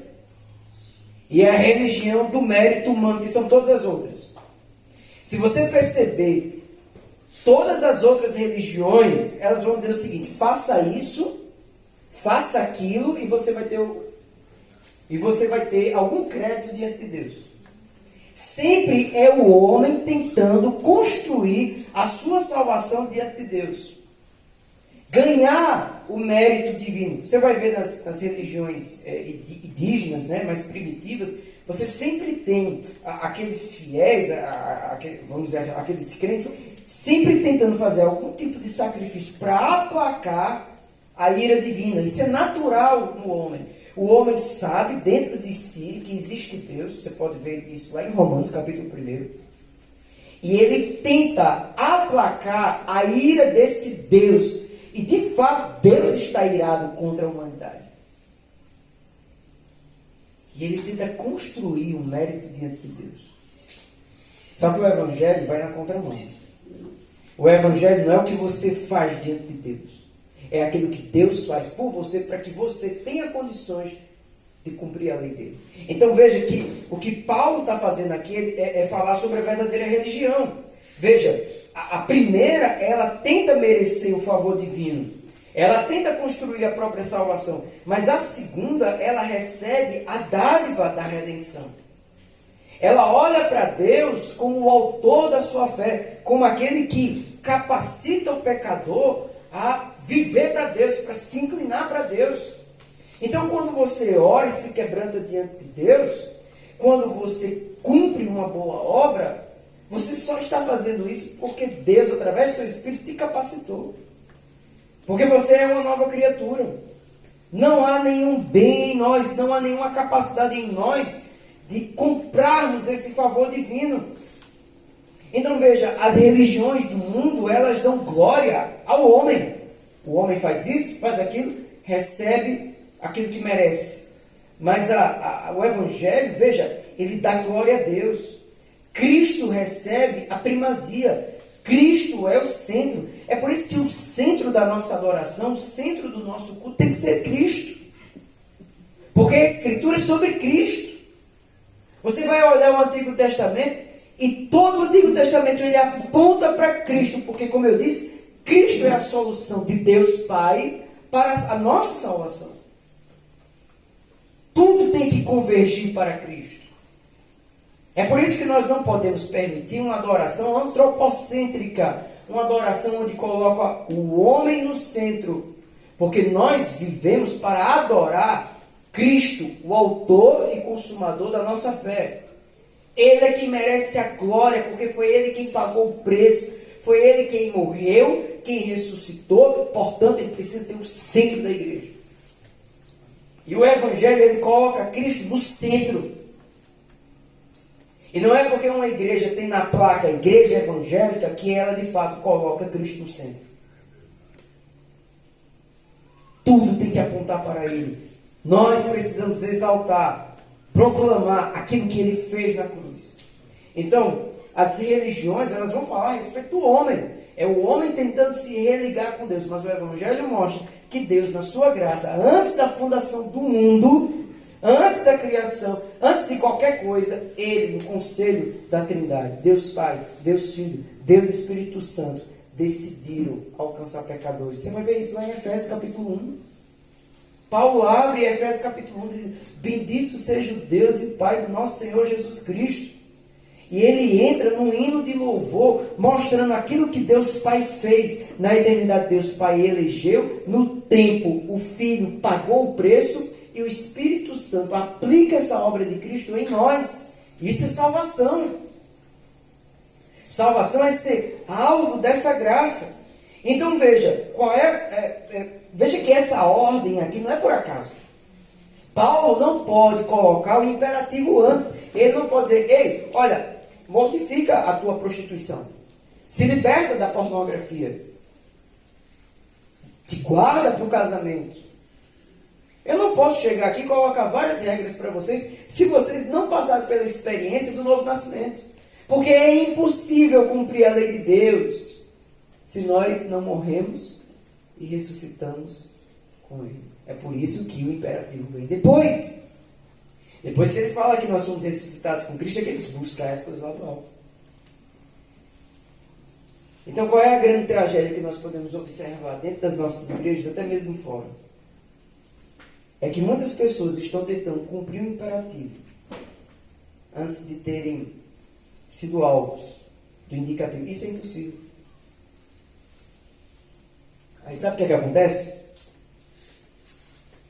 e a religião do mérito humano, que são todas as outras. Se você perceber, todas as outras religiões, elas vão dizer o seguinte: faça isso, faça aquilo, e você vai ter algum crédito diante de Deus. Sempre é o homem tentando construir a sua salvação diante de Deus. Ganhar o mérito divino. Você vai ver nas religiões indígenas, né, mais primitivas, você sempre tem aqueles fiéis, vamos dizer, aqueles crentes, sempre tentando fazer algum tipo de sacrifício para aplacar a ira divina. Isso é natural no homem. O homem sabe dentro de si que existe Deus. Você pode ver isso lá em Romanos, capítulo 1. E ele tenta aplacar a ira desse Deus. E de fato, Deus está irado contra a humanidade. E ele tenta construir um mérito diante de Deus. Só que o Evangelho vai na contramão. O Evangelho não é o que você faz diante de Deus. É aquilo que Deus faz por você para que você tenha condições de cumprir a lei dele. Então veja que o que Paulo está fazendo aqui é falar sobre a verdadeira religião. Veja, a primeira, ela tenta merecer o favor divino. Ela tenta construir a própria salvação. Mas a segunda, ela recebe a dádiva da redenção. Ela olha para Deus como o autor da sua fé, como aquele que capacita o pecador a viver para Deus, para se inclinar para Deus. Então, quando você ora e se quebranta diante de Deus, quando você cumpre uma boa obra, você só está fazendo isso porque Deus, através do seu Espírito, te capacitou. Porque você é uma nova criatura. Não há nenhum bem em nós, não há nenhuma capacidade em nós de comprarmos esse favor divino. Então veja, as religiões do mundo, elas dão glória ao homem. O homem faz isso, faz aquilo, recebe aquilo que merece. Mas o Evangelho, veja, ele dá glória a Deus. Cristo recebe a primazia. Cristo é o centro. É por isso que o centro da nossa adoração, o centro do nosso culto tem que ser Cristo. Porque a Escritura é sobre Cristo. Você vai olhar o Antigo Testamento e todo o Antigo Testamento ele aponta para Cristo. Porque, como eu disse, Cristo é a solução de Deus Pai para a nossa salvação. Tudo tem que convergir para Cristo. É por isso que nós não podemos permitir uma adoração antropocêntrica, uma adoração onde coloca o homem no centro, porque nós vivemos para adorar Cristo, o autor e consumador da nossa fé. Ele é quem merece a glória, porque foi Ele quem pagou o preço, foi Ele quem morreu, quem ressuscitou, portanto Ele precisa ter o centro da igreja. E o Evangelho, ele coloca Cristo no centro. E não é porque uma igreja tem na placa igreja evangélica que ela de fato coloca Cristo no centro. Tudo tem que apontar para Ele. Nós precisamos exaltar, proclamar aquilo que Ele fez na cruz. Então, as religiões, elas vão falar a respeito do homem. É o homem tentando se religar com Deus. Mas o Evangelho mostra que Deus, na sua graça, antes da fundação do mundo, antes da criação, antes de qualquer coisa, Ele, no conselho da Trindade, Deus Pai, Deus Filho, Deus Espírito Santo, decidiram alcançar pecadores. Você vai ver isso lá em Efésios capítulo 1. Paulo abre Efésios capítulo 1 e diz: bendito seja o Deus e Pai do nosso Senhor Jesus Cristo. E ele entra num hino de louvor, mostrando aquilo que Deus Pai fez na eternidade. Deus Pai elegeu, no tempo o Filho pagou o preço, e o Espírito Santo aplica essa obra de Cristo em nós. Isso é salvação. Salvação é ser alvo dessa graça. Então veja, veja que essa ordem aqui não é por acaso. Paulo não pode colocar o imperativo antes. Ele não pode dizer: ei, olha, mortifica a tua prostituição, se liberta da pornografia, te guarda para o casamento. Eu não posso chegar aqui e colocar várias regras para vocês se vocês não passarem pela experiência do novo nascimento. Porque é impossível cumprir a lei de Deus se nós não morremos e ressuscitamos com ele. É por isso que o imperativo vem depois. Depois que ele fala que nós somos ressuscitados com Cristo, é que ele diz, buscar as coisas lá do alto. Então, qual é a grande tragédia que nós podemos observar dentro das nossas igrejas, até mesmo fora? É que muitas pessoas estão tentando cumprir o imperativo antes de terem sido alvos do indicativo. Isso é impossível. Aí sabe o que acontece?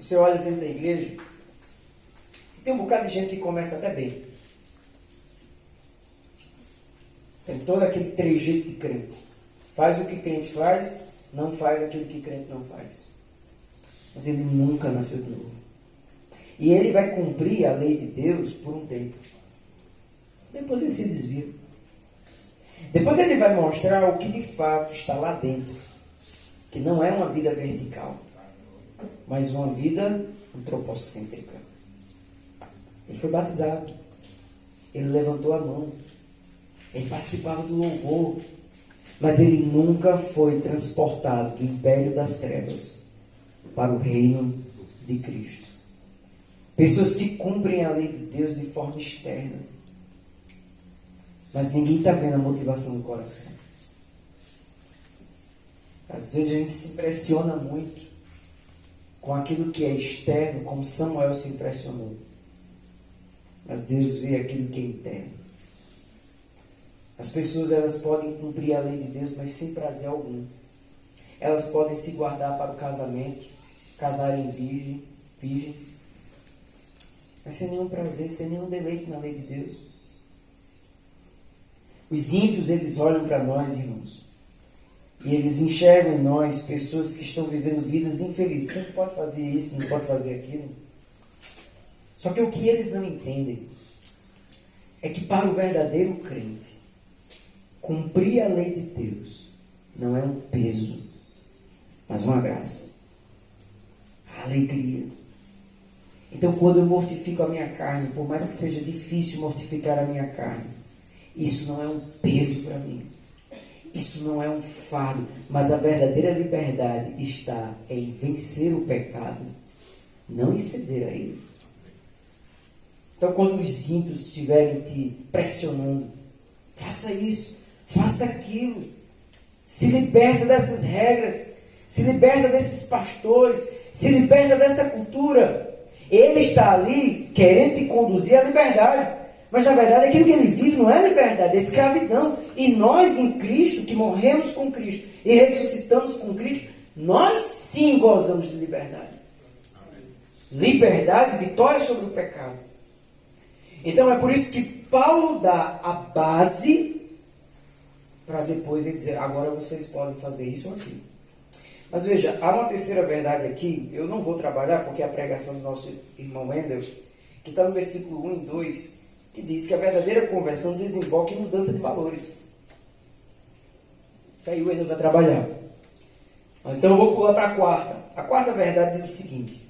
Você olha dentro da igreja e tem um bocado de gente que começa até bem. Tem todo aquele trejeito de crente. Faz o que crente faz, não faz aquilo que crente não faz. Mas ele nunca nasceu de novo. E ele vai cumprir a lei de Deus por um tempo. Depois ele se desvia. Depois ele vai mostrar o que de fato está lá dentro. Que não é uma vida vertical, mas uma vida antropocêntrica. Ele foi batizado. Ele levantou a mão. Ele participava do louvor. Mas ele nunca foi transportado do império das trevas para o reino de Cristo. Pessoas que cumprem a lei de Deus de forma externa. Mas ninguém está vendo a motivação do coração. Às vezes a gente se impressiona muito com aquilo que é externo, como Samuel se impressionou. Mas Deus vê aquilo que é interno. As pessoas, elas podem cumprir a lei de Deus, mas sem prazer algum. Elas podem se guardar para o casamento, casarem virgens, mas sem nenhum prazer, sem nenhum deleite na lei de Deus. Os ímpios, eles olham para nós, irmãos, e eles enxergam em nós pessoas que estão vivendo vidas infelizes. Porque não pode fazer isso, não pode fazer aquilo. Só que o que eles não entendem é que para o verdadeiro crente, cumprir a lei de Deus não é um peso, mas uma graça. A alegria. Então, quando eu mortifico a minha carne, por mais que seja difícil mortificar a minha carne, isso não é um peso para mim. Isso não é um fardo, mas a verdadeira liberdade está em vencer o pecado, não em ceder a ele. Então, quando os ímpios estiverem te pressionando, faça isso, faça aquilo, se liberta dessas regras, se liberta desses pastores, se liberta dessa cultura. Ele está ali querendo te conduzir à liberdade. Mas na verdade aquilo que ele vive não é liberdade, é escravidão. E nós em Cristo, que morremos com Cristo e ressuscitamos com Cristo, nós sim gozamos de liberdade. Liberdade, vitória sobre o pecado. Então é por isso que Paulo dá a base para depois ele dizer, agora vocês podem fazer isso ou aquilo. Mas veja, há uma terceira verdade aqui, eu não vou trabalhar porque é a pregação do nosso irmão Wendel, que está no versículo 1 e 2, que diz que a verdadeira conversão desemboca em mudança de valores. Isso aí o Wendel vai trabalhar. Mas então eu vou pular para a quarta. A quarta verdade diz o seguinte,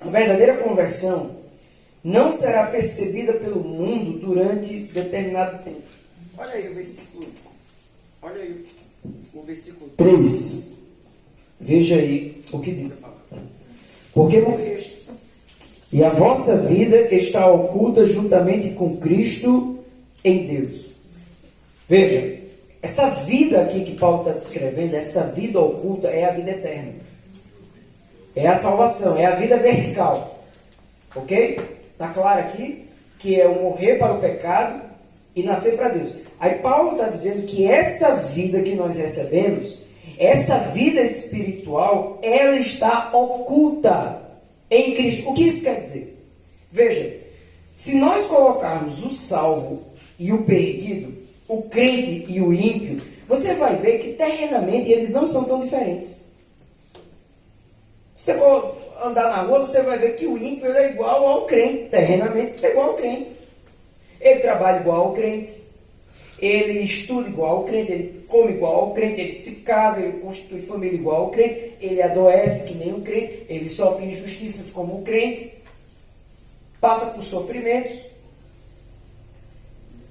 a verdadeira conversão não será percebida pelo mundo durante determinado tempo. Olha aí o versículo. Olha aí o versículo 3. Veja aí o que diz a palavra. Porque morrestes, e a vossa vida está oculta juntamente com Cristo em Deus. Veja, essa vida aqui que Paulo está descrevendo, essa vida oculta é a vida eterna. É a salvação, é a vida vertical. Ok? Está claro aqui que é o morrer para o pecado e nascer para Deus. Aí Paulo está dizendo que essa vida que nós recebemos, essa vida espiritual, ela está oculta em Cristo. O que isso quer dizer? Veja, se nós colocarmos o salvo e o perdido, o crente e o ímpio, você vai ver que terrenamente eles não são tão diferentes. Se você andar na rua, você vai ver que o ímpio ele é igual ao crente. Terrenamente ele é igual ao crente. Ele trabalha igual ao crente. Ele estuda igual ao crente, ele come igual ao crente, ele se casa, ele constitui família igual ao crente, ele adoece que nem um crente, ele sofre injustiças como o crente, passa por sofrimentos.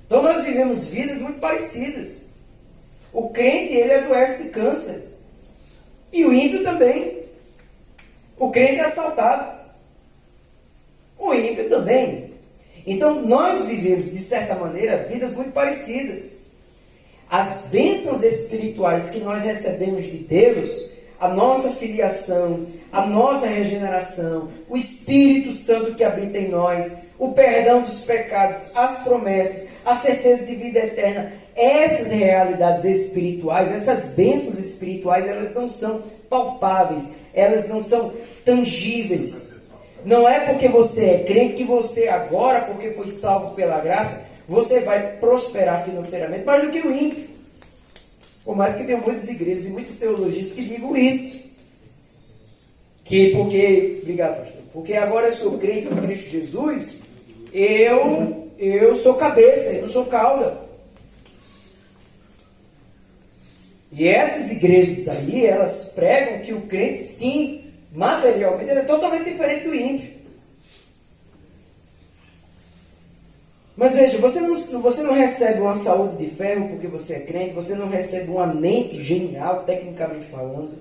Então nós vivemos vidas muito parecidas. O crente, ele adoece de câncer. E o ímpio também. O crente é assaltado. O ímpio também. Então, nós vivemos, de certa maneira, vidas muito parecidas. As bênçãos espirituais que nós recebemos de Deus, a nossa filiação, a nossa regeneração, o Espírito Santo que habita em nós, o perdão dos pecados, as promessas, a certeza de vida eterna, essas realidades espirituais, essas bênçãos espirituais, elas não são palpáveis, elas não são tangíveis. Não é porque você é crente que você agora, porque foi salvo pela graça, você vai prosperar financeiramente mais do que o ímpio. Por mais que tenha muitas igrejas e muitas teologias que digam isso. Obrigado, pastor. Porque agora eu sou crente em Cristo Jesus, eu sou cabeça, eu não sou cauda. E essas igrejas aí, elas pregam que o crente, sim, materialmente, ele é totalmente diferente do ímpio. Mas veja, você não recebe uma saúde de ferro porque você é crente, você não recebe uma mente genial, tecnicamente falando.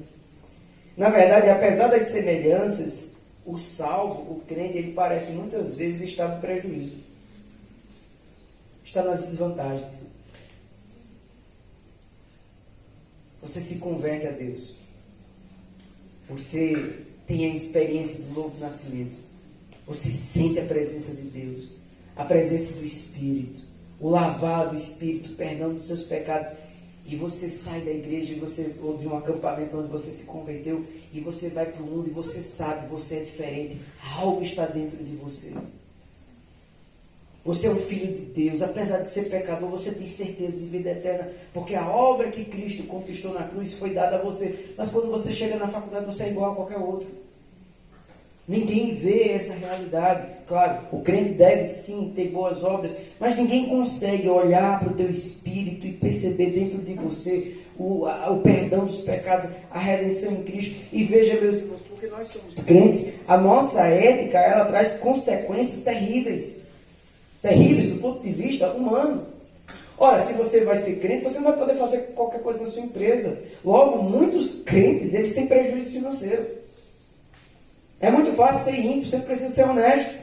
Na verdade, apesar das semelhanças, o salvo, o crente, ele parece muitas vezes estar no prejuízo. Está nas desvantagens. Você se converte a Deus. Você tem a experiência do novo nascimento. Você sente a presença de Deus, a presença do Espírito, o lavar do Espírito, o perdão dos seus pecados. E você sai da igreja, ou de um acampamento onde você se converteu, e você vai para o mundo e você sabe, você é diferente. Algo está dentro de você. Você é um filho de Deus. Apesar de ser pecador, você tem certeza de vida eterna. Porque a obra que Cristo conquistou na cruz foi dada a você. Mas quando você chega na faculdade, você é igual a qualquer outro. Ninguém vê essa realidade. Claro, o crente deve sim ter boas obras, mas ninguém consegue olhar para o teu espírito e perceber dentro de você o perdão dos pecados, a redenção em Cristo. E veja, meus irmãos, porque nós somos crentes, a nossa ética, ela traz consequências terríveis. Terríveis do ponto de vista humano. Ora, se você vai ser crente, você não vai poder fazer qualquer coisa na sua empresa. Logo, muitos crentes, eles têm prejuízo financeiro. É muito fácil ser ímpio, você precisa ser honesto.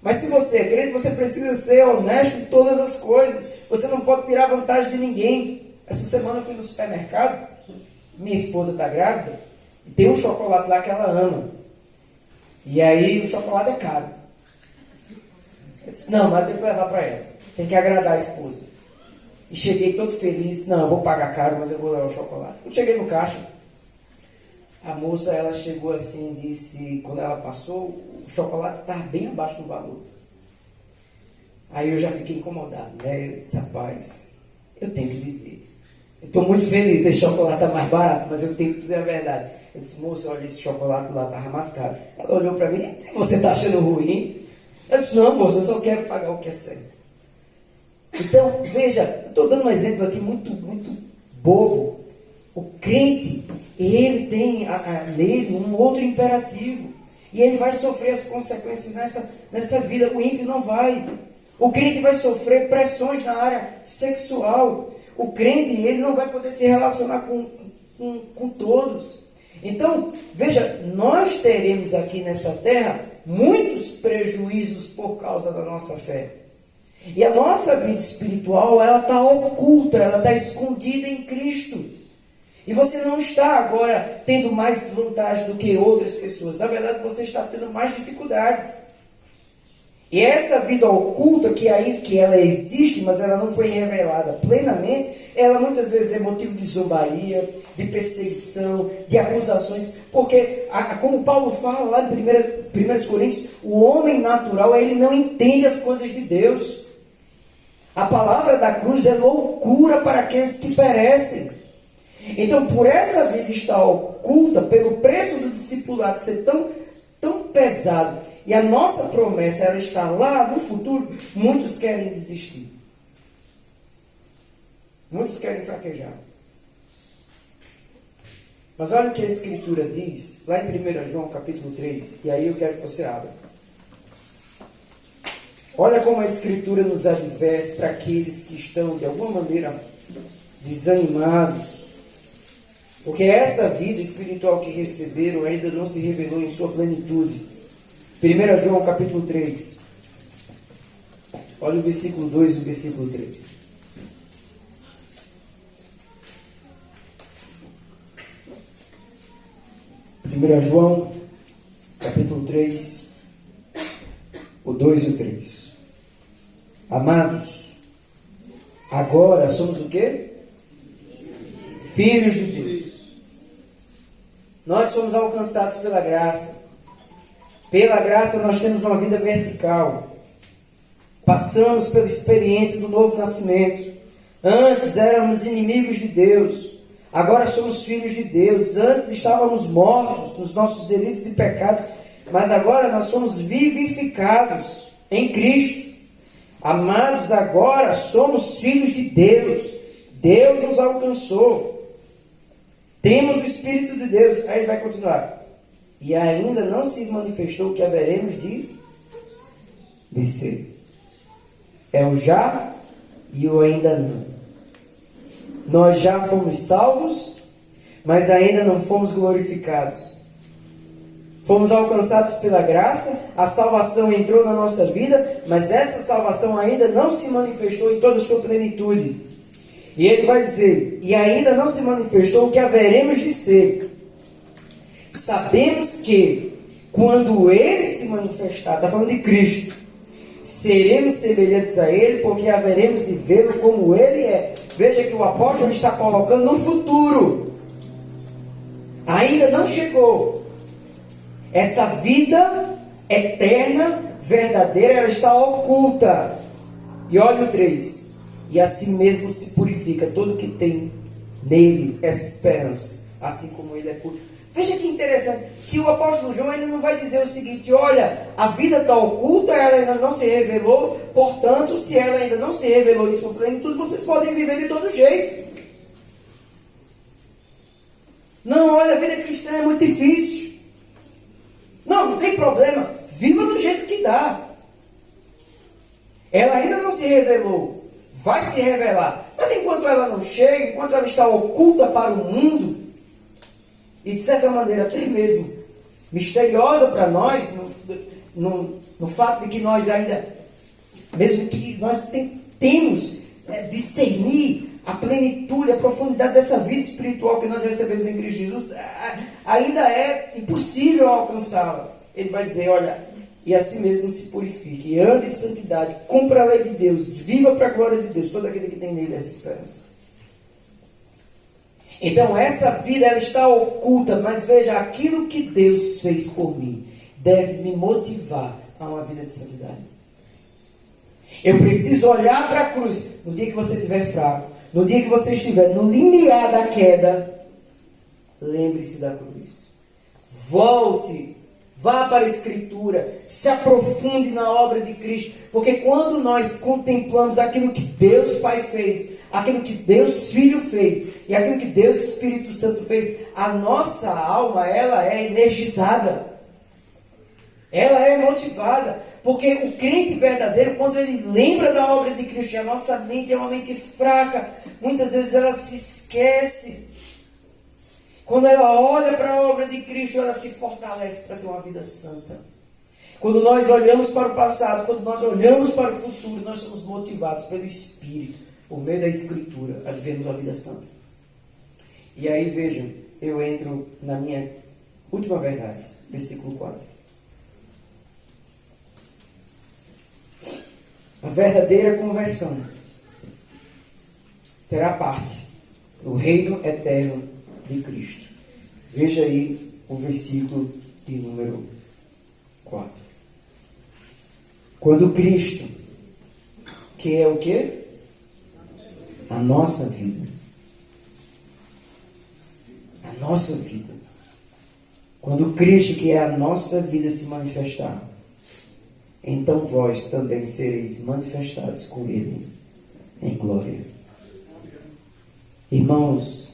Mas se você é crente, você precisa ser honesto em todas as coisas. Você não pode tirar vantagem de ninguém. Essa semana eu fui no supermercado, minha esposa está grávida, e tem um chocolate lá que ela ama. E aí o chocolate é caro. Eu disse, não, mas eu tenho que levar para ela. Tem que agradar a esposa. E cheguei todo feliz. Não, eu vou pagar caro, mas eu vou levar o chocolate. Quando cheguei no caixa, a moça, ela chegou assim e disse, quando ela passou, o chocolate estava bem abaixo do valor. Aí eu já fiquei incomodado, né? Eu disse, rapaz, eu tenho que dizer. Eu estou muito feliz desse chocolate estar mais barato, mas eu tenho que dizer a verdade. Eu disse, moça, olha, esse chocolate lá estava mais caro. Ela olhou para mim, você está achando ruim? Eu disse, não, moça, eu só quero pagar o que é certo. Então, veja, eu estou dando um exemplo aqui muito bobo. O crente, ele tem nele um outro imperativo. E ele vai sofrer as consequências nessa vida. O ímpio não vai. O crente vai sofrer pressões na área sexual. O crente, ele não vai poder se relacionar com todos. Então, veja, nós teremos aqui nessa terra muitos prejuízos por causa da nossa fé. E a nossa vida espiritual, ela está oculta, ela está escondida em Cristo. E você não está agora tendo mais vantagem do que outras pessoas. Na verdade, você está tendo mais dificuldades. E essa vida oculta, que ela existe, mas ela não foi revelada plenamente, ela muitas vezes é motivo de zombaria, de perseguição, de acusações. Porque, como Paulo fala lá em 1 Coríntios, o homem natural, ele não entende as coisas de Deus. A palavra da cruz é loucura para aqueles que perecem. Então, por essa vida estar oculta, pelo preço do discipulado ser tão pesado, e a nossa promessa ela está lá no futuro, muitos querem desistir. Muitos querem fraquejar. Mas olha o que a Escritura diz, lá em 1 João capítulo 3, e aí eu quero que você abra. Olha como a Escritura nos adverte para aqueles que estão, de alguma maneira, desanimados. Porque essa vida espiritual que receberam ainda não se revelou em sua plenitude. 1 João capítulo 3. Olha o versículo 2 e o versículo 3. Primeira João, capítulo 3, o 2 e o 3. Amados, agora somos o quê? Filhos de Deus. Nós somos alcançados pela graça. Pela graça nós temos uma vida vertical. Passamos pela experiência do novo nascimento. Antes éramos inimigos de Deus. Agora somos filhos de Deus. Antes estávamos mortos nos nossos delitos e pecados. Mas agora nós somos vivificados em Cristo. Amados, agora somos filhos de Deus. Deus nos alcançou. Temos o Espírito de Deus. Aí vai continuar. E ainda não se manifestou o que haveremos de ser. É o já e o ainda não. Nós já fomos salvos, mas ainda não fomos glorificados. Fomos alcançados pela graça, a salvação entrou na nossa vida, mas essa salvação ainda não se manifestou em toda a sua plenitude. E ele vai dizer, e ainda não se manifestou o que haveremos de ser. Sabemos que, quando ele se manifestar, está falando de Cristo, seremos semelhantes a ele, porque haveremos de vê-lo como ele é. Veja que o apóstolo está colocando no futuro. Ainda não chegou. Essa vida eterna, verdadeira, ela está oculta. E olha o 3. E assim mesmo se purifica todo que tem nele essa esperança, assim como ele é puro. Veja que interessante, que o apóstolo João ele não vai dizer o seguinte, olha, a vida está oculta, ela ainda não se revelou, portanto, se ela ainda não se revelou em sua plenitude, vocês podem viver de todo jeito. Não, olha, a vida cristã é muito difícil. Não tem problema, viva do jeito que dá. Ela ainda não se revelou, vai se revelar, mas enquanto ela não chega, enquanto ela está oculta para o mundo, e de certa maneira até mesmo misteriosa para nós, no fato de que nós ainda, mesmo que nós temos discernir a plenitude, a profundidade dessa vida espiritual que nós recebemos em Cristo Jesus, ainda é impossível alcançá-la. Ele vai dizer, olha, e assim mesmo se purifique, e ande em santidade, cumpra a lei de Deus, viva para a glória de Deus, todo aquele que tem nele essa esperança. Então essa vida ela está oculta, mas veja, aquilo que Deus fez por mim deve me motivar a uma vida de santidade. Eu preciso olhar para a cruz. No dia que você estiver fraco, no dia que você estiver no limiar da queda, lembre-se da cruz. Volte, vá para a Escritura, se aprofunde na obra de Cristo, porque quando nós contemplamos aquilo que Deus Pai fez, aquilo que Deus Filho fez e aquilo que Deus Espírito Santo fez, a nossa alma, ela é energizada, ela é motivada, porque o crente verdadeiro, quando ele lembra da obra de Cristo, e a nossa mente é uma mente fraca, muitas vezes ela se esquece. Quando ela olha para a obra de Cristo, ela se fortalece para ter uma vida santa. Quando nós olhamos para o passado, quando nós olhamos para o futuro, nós somos motivados pelo Espírito, por meio da Escritura, a vivermos uma vida santa. E aí vejam, eu entro na minha última verdade, versículo 4. A verdadeira conversão terá parte no reino eterno de Cristo. Veja aí o versículo de número 4. Quando Cristo, que é o quê? A nossa vida. A nossa vida. Quando Cristo, que é a nossa vida, se manifestar, então vós também sereis manifestados com Ele em glória. Irmãos,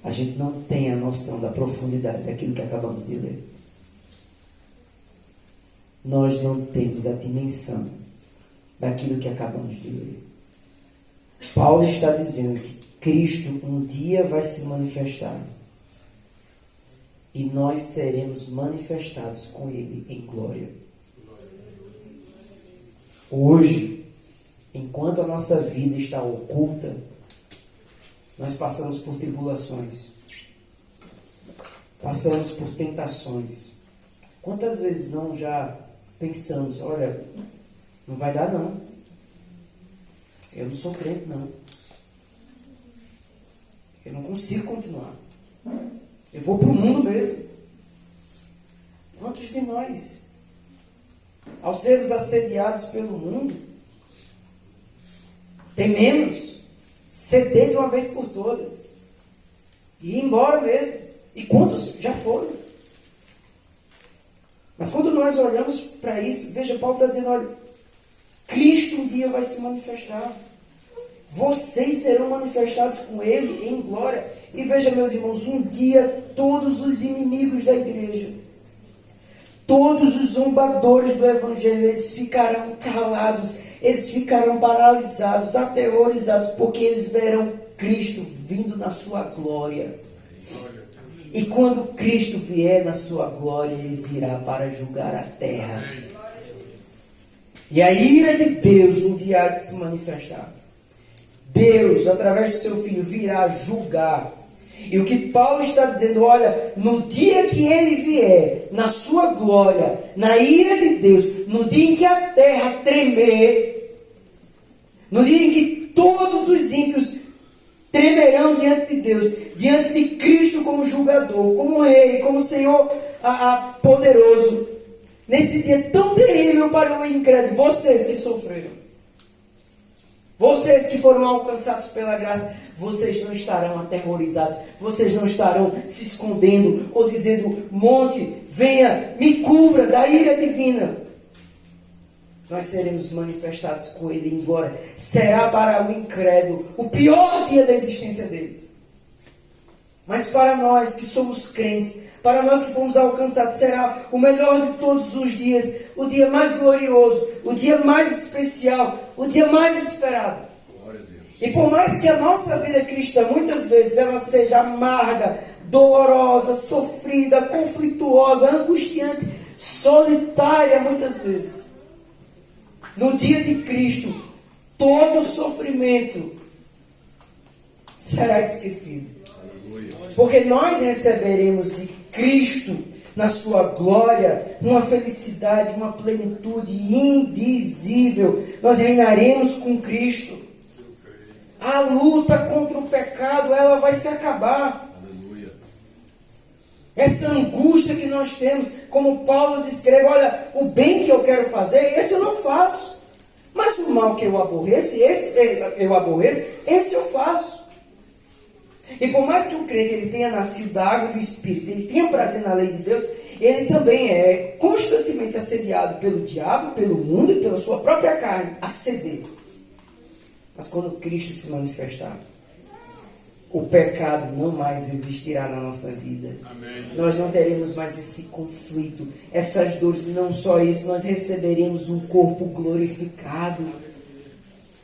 a gente não tem a noção da profundidade daquilo que acabamos de ler. Nós não temos a dimensão daquilo que acabamos de ler. Paulo está dizendo que Cristo um dia vai se manifestar. e nós seremos manifestados com Ele em glória. Hoje, enquanto a nossa vida está oculta, nós passamos por tribulações, passamos por tentações. Quantas vezes não já pensamos, olha, não vai dar não, eu não sou crente não, eu não consigo continuar, eu vou para o mundo mesmo. Quantos de nós, ao sermos assediados pelo mundo, tememos ceder de uma vez por todas e ir embora mesmo? E quantos já foram? Mas quando nós olhamos para isso, veja, Paulo está dizendo, olha, Cristo um dia vai se manifestar. Vocês serão manifestados com Ele em glória. E veja, meus irmãos, um dia todos os inimigos da igreja, todos os zombadores do Evangelho, eles ficarão calados, eles ficarão paralisados, aterrorizados, porque eles verão Cristo vindo na sua glória. E quando Cristo vier na sua glória, Ele virá para julgar a terra. E a ira de Deus um dia há de se manifestar. Deus, através do seu Filho, virá julgar. E o que Paulo está dizendo, olha, no dia que Ele vier, na sua glória, na ira de Deus, no dia em que a terra tremer, no dia em que todos os ímpios tremerão diante de Deus, diante de Cristo como julgador, como Rei, como Senhor poderoso, nesse dia tão terrível para o incrédulo, vocês que sofreram, vocês que foram alcançados pela graça, vocês não estarão aterrorizados, vocês não estarão se escondendo ou dizendo, monte, venha, me cubra da ira divina. Nós seremos manifestados com Ele em glória. Será para o incrédulo o pior dia da existência dele. Mas para nós que somos crentes, para nós que fomos alcançados, será o melhor de todos os dias, o dia mais glorioso, o dia mais especial, o dia mais esperado. E por mais que a nossa vida cristã, muitas vezes, ela seja amarga, dolorosa, sofrida, conflituosa, angustiante, solitária, muitas vezes, no dia de Cristo, todo sofrimento será esquecido. Porque nós receberemos de Cristo, na sua glória, uma felicidade, uma plenitude indizível. Nós reinaremos com Cristo. A luta contra o pecado, ela vai se acabar. Essa angústia que nós temos, como Paulo descreve, olha, o bem que eu quero fazer, esse eu não faço. Mas o mal que eu aborreço, esse eu faço. E por mais que o crente ele tenha nascido da água do Espírito, ele tenha prazer na lei de Deus, ele também é constantemente assediado pelo diabo, pelo mundo e pela sua própria carne, a ceder. Mas quando Cristo se manifestar, o pecado não mais existirá na nossa vida. Amém. Nós não teremos mais esse conflito, essas dores. Não só isso, nós receberemos um corpo glorificado.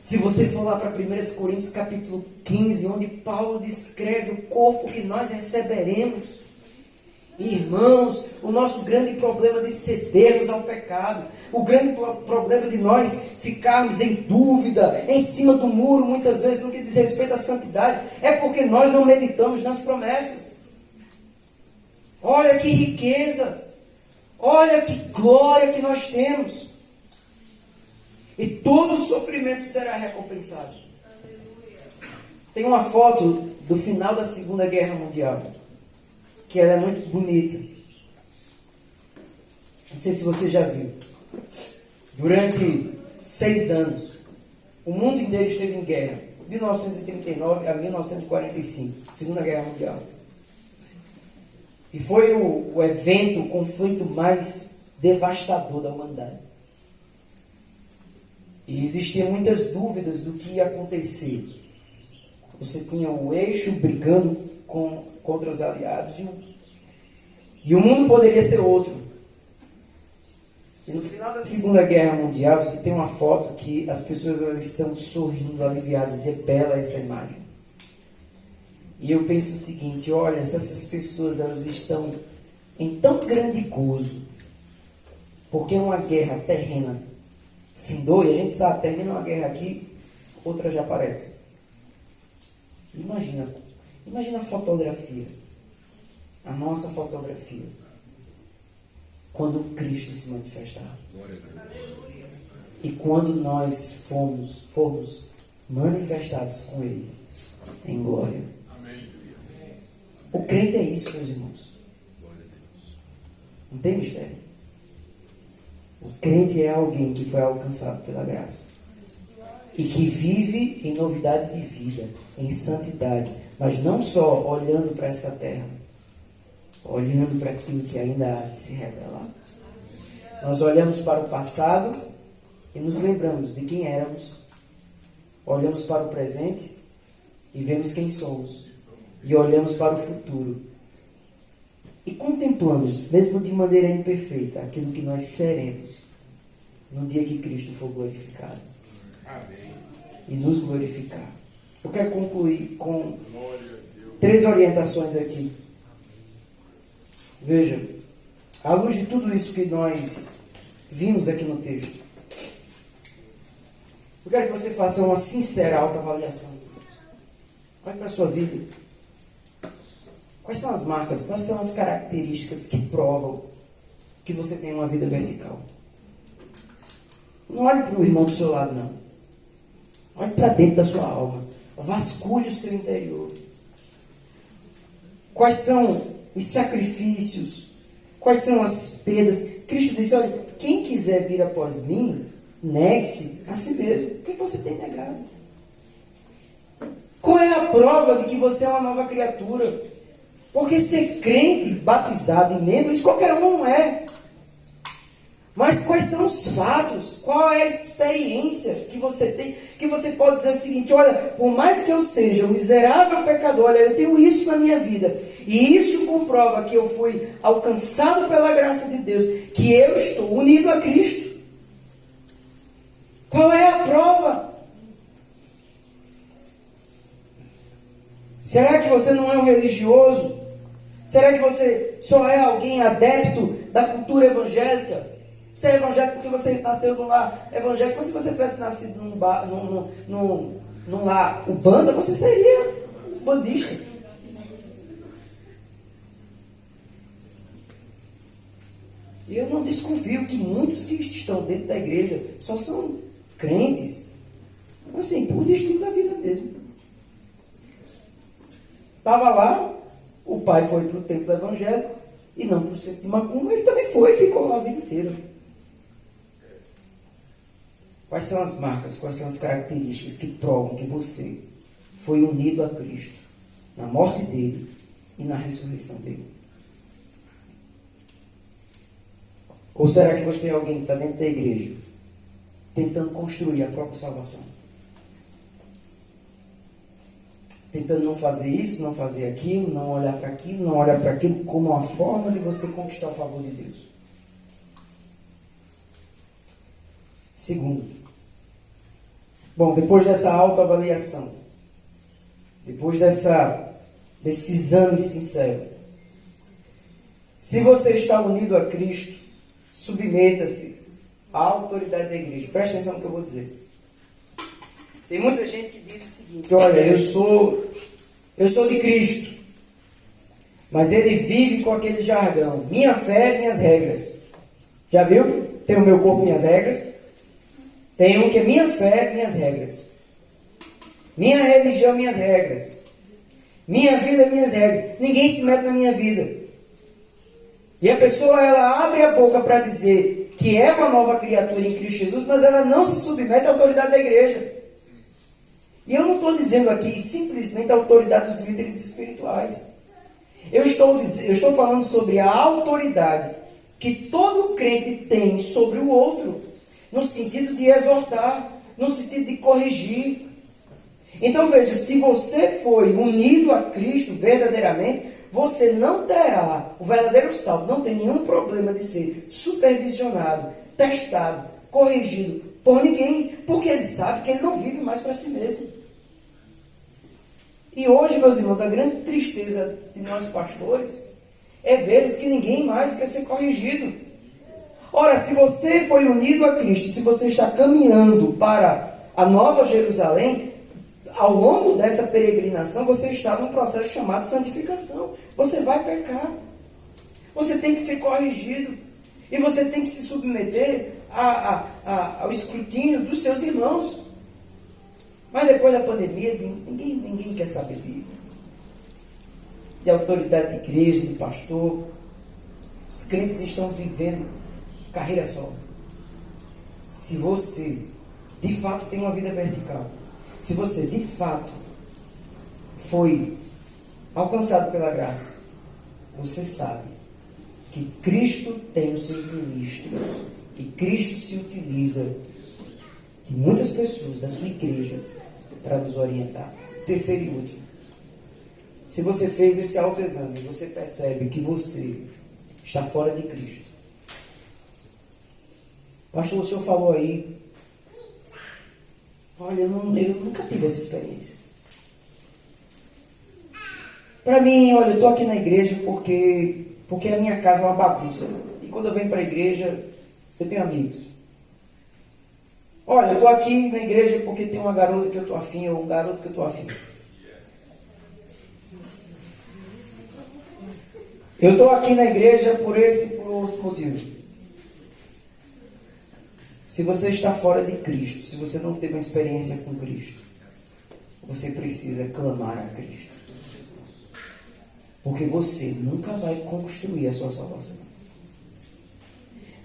Se você for lá para 1 Coríntios capítulo 15, onde Paulo descreve o corpo que nós receberemos. Irmãos, o nosso grande problema de cedermos ao pecado, o grande problema de nós ficarmos em dúvida, em cima do muro, muitas vezes, no que diz respeito à santidade, é porque nós não meditamos nas promessas. Olha que riqueza, olha que glória que nós temos. E todo o sofrimento será recompensado. Tem uma foto do final da Segunda Guerra Mundial, que ela é muito bonita. Não sei se você já viu. Durante 6 anos, o mundo inteiro esteve em guerra. 1939 a 1945, Segunda Guerra Mundial. E foi o evento, o conflito mais devastador da humanidade. E existiam muitas dúvidas do que ia acontecer. Você tinha o eixo brigando contra os aliados e o mundo poderia ser outro. E no final da Segunda Guerra Mundial, você tem uma foto que as pessoas elas estão sorrindo, aliviadas, e é bela essa imagem. E eu penso o seguinte, olha, se essas pessoas elas estão em tão grande gozo, porque uma guerra terrena findou, e a gente sabe, termina uma guerra aqui, outra já aparece. Imagina a fotografia, a nossa fotografia, quando Cristo se manifestar. E quando nós formos manifestados com Ele em glória. O crente é isso, meus irmãos. Não tem mistério. O crente é alguém que foi alcançado pela graça e que vive em novidade de vida, em santidade, mas não só olhando para essa terra, olhando para aquilo que ainda há de se revelar. Nós olhamos para o passado e nos lembramos de quem éramos, olhamos para o presente e vemos quem somos, e olhamos para o futuro e contemplamos, mesmo de maneira imperfeita, aquilo que nós seremos no dia que Cristo for glorificado. Amém. E nos glorificar. Eu quero concluir com 3 orientações aqui. Veja, à luz de tudo isso que nós vimos aqui no texto, eu quero que você faça uma sincera autoavaliação. Olhe para a sua vida. Quais são as marcas, quais são as características que provam que você tem uma vida vertical? Não olhe para o irmão do seu lado, não. Olhe para dentro da sua alma. Vasculhe o seu interior. Quais são os sacrifícios? Quais são as perdas? Cristo disse, olha, quem quiser vir após mim, negue-se a si mesmo. O que você tem negado? Qual é a prova de que você é uma nova criatura? Porque ser crente, batizado e membro, isso qualquer um não é. Mas quais são os fatos? Qual é a experiência que você tem? Que você pode dizer o seguinte, olha, por mais que eu seja um miserável pecador, olha, eu tenho isso na minha vida. E isso comprova que eu fui alcançado pela graça de Deus, que eu estou unido a Cristo. Qual é a prova? Será que você não é um religioso? Será que você só é alguém adepto da cultura evangélica? Você é evangélico porque você nasceu num lar evangélico. Mas se você tivesse nascido num lar umbanda, você seria um bandista. E eu não desconfio que muitos que estão dentro da igreja só são crentes, assim, por destino da vida mesmo. Estava lá, o pai foi para o templo evangélico e não para o centro de macumba, ele também foi e ficou lá a vida inteira. Quais são as marcas, quais são as características que provam que você foi unido a Cristo na morte dele e na ressurreição dele? Ou será que você é alguém que está dentro da igreja tentando construir a própria salvação? Tentando não fazer isso, não fazer aquilo, não olhar para aquilo, não olhar para aquilo como uma forma de você conquistar o favor de Deus. Segundo, bom, depois dessa autoavaliação, depois desse exame sincero, se você está unido a Cristo, submeta-se à autoridade da igreja. Presta atenção no que eu vou dizer. Tem muita gente que diz o seguinte, olha, eu sou de Cristo, mas ele vive com aquele jargão, minha fé, minhas regras. Já viu? Tem o meu corpo, minhas regras. Tem um que é minha fé, minhas regras. Minha religião, minhas regras. Minha vida, minhas regras. Ninguém se mete na minha vida. E a pessoa, ela abre a boca para dizer que é uma nova criatura em Cristo Jesus, mas ela não se submete à autoridade da igreja. E eu não estou dizendo aqui simplesmente a autoridade dos líderes espirituais. Eu estou falando sobre a autoridade que todo crente tem sobre o outro, no sentido de exortar, no sentido de corrigir. Então veja, se você foi unido a Cristo verdadeiramente, você não terá o verdadeiro salvo, não tem nenhum problema de ser supervisionado, testado, corrigido por ninguém, porque ele sabe que ele não vive mais para si mesmo. E hoje, meus irmãos, a grande tristeza de nós pastores é ver que ninguém mais quer ser corrigido. Ora, se você foi unido a Cristo, se você está caminhando para a Nova Jerusalém, ao longo dessa peregrinação, você está num processo chamado santificação. Você vai pecar. Você tem que ser corrigido. E você tem que se submeter ao escrutínio dos seus irmãos. Mas depois da pandemia, ninguém quer saber de autoridade de igreja, de pastor. Os crentes estão vivendo carreira solo. Se você, de fato, tem uma vida vertical, se você, de fato, foi alcançado pela graça, você sabe que Cristo tem os seus ministros, que Cristo se utiliza de muitas pessoas da sua igreja para nos orientar. Terceiro e último, se você fez esse autoexame, você percebe que você está fora de Cristo. Pastor, o senhor falou aí, olha, eu nunca tive essa experiência. Para mim, olha, eu estou aqui na igreja porque a minha casa é uma bagunça. E quando eu venho para a igreja, eu tenho amigos. Olha, eu estou aqui na igreja porque tem uma garota que eu estou afim, ou um garoto que eu estou afim. Eu estou aqui na igreja por esse e por outro motivo. Se você está fora de Cristo, se você não teve uma experiência com Cristo, você precisa clamar a Cristo. Porque você nunca vai construir a sua salvação.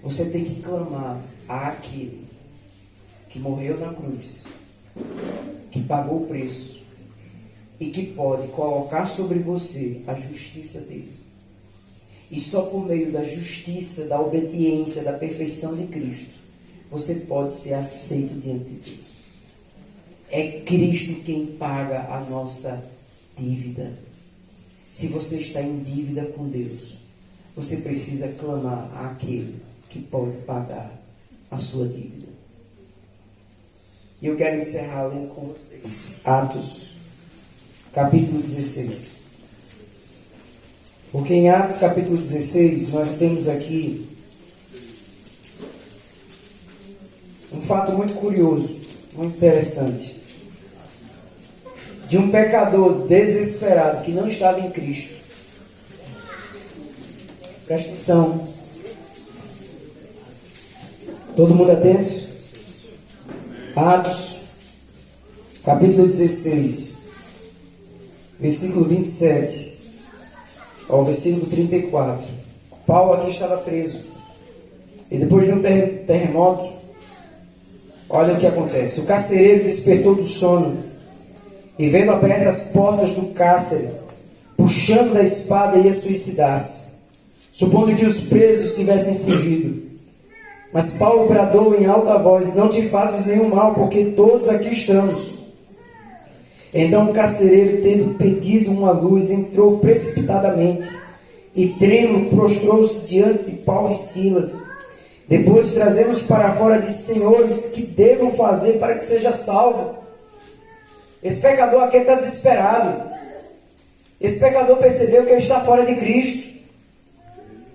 Você tem que clamar àquele que morreu na cruz, que pagou o preço e que pode colocar sobre você a justiça dele. E só por meio da justiça, da obediência, da perfeição de Cristo, você pode ser aceito diante de Deus. É Cristo quem paga a nossa dívida. Se você está em dívida com Deus, você precisa clamar àquele que pode pagar a sua dívida. E eu quero encerrar lendo com vocês Atos, capítulo 16. Porque em Atos, capítulo 16, nós temos aqui um fato muito curioso, muito interessante, de um pecador desesperado que não estava em Cristo. Presta atenção. Todo mundo atento? Atos, capítulo 16, versículo 27 ao versículo 34. Paulo aqui estava preso. E depois de um terremoto, olha o que acontece. O carcereiro despertou do sono e, vendo abertas as portas do cárcere, puxando da espada, ia suicidar-se, supondo que os presos tivessem fugido. Mas Paulo bradou em alta voz: não te faças nenhum mal, porque todos aqui estamos. Então o carcereiro, tendo pedido uma luz, entrou precipitadamente e, trêmulo, prostrou-se diante de Paulo e Silas. Depois trazemos para fora, disse: senhores, que devo fazer para que seja salvo? Esse pecador aqui está desesperado. Esse pecador percebeu que ele está fora de Cristo.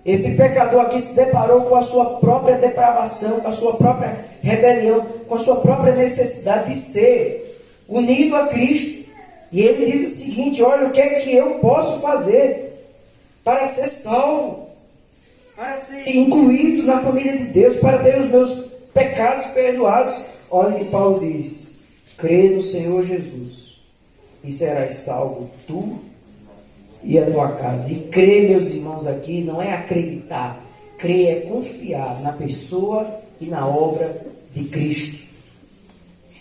Esse pecador aqui se deparou com a sua própria depravação, com a sua própria rebelião, com a sua própria necessidade de ser unido a Cristo. E ele diz o seguinte: olha, o que é que eu posso fazer para ser salvo? Para ser incluído na família de Deus, para ter os meus pecados perdoados. Olha o que Paulo diz: crê no Senhor Jesus e serás salvo tu e a tua casa. E crer, meus irmãos, aqui não é acreditar. Crer é confiar na pessoa e na obra de Cristo.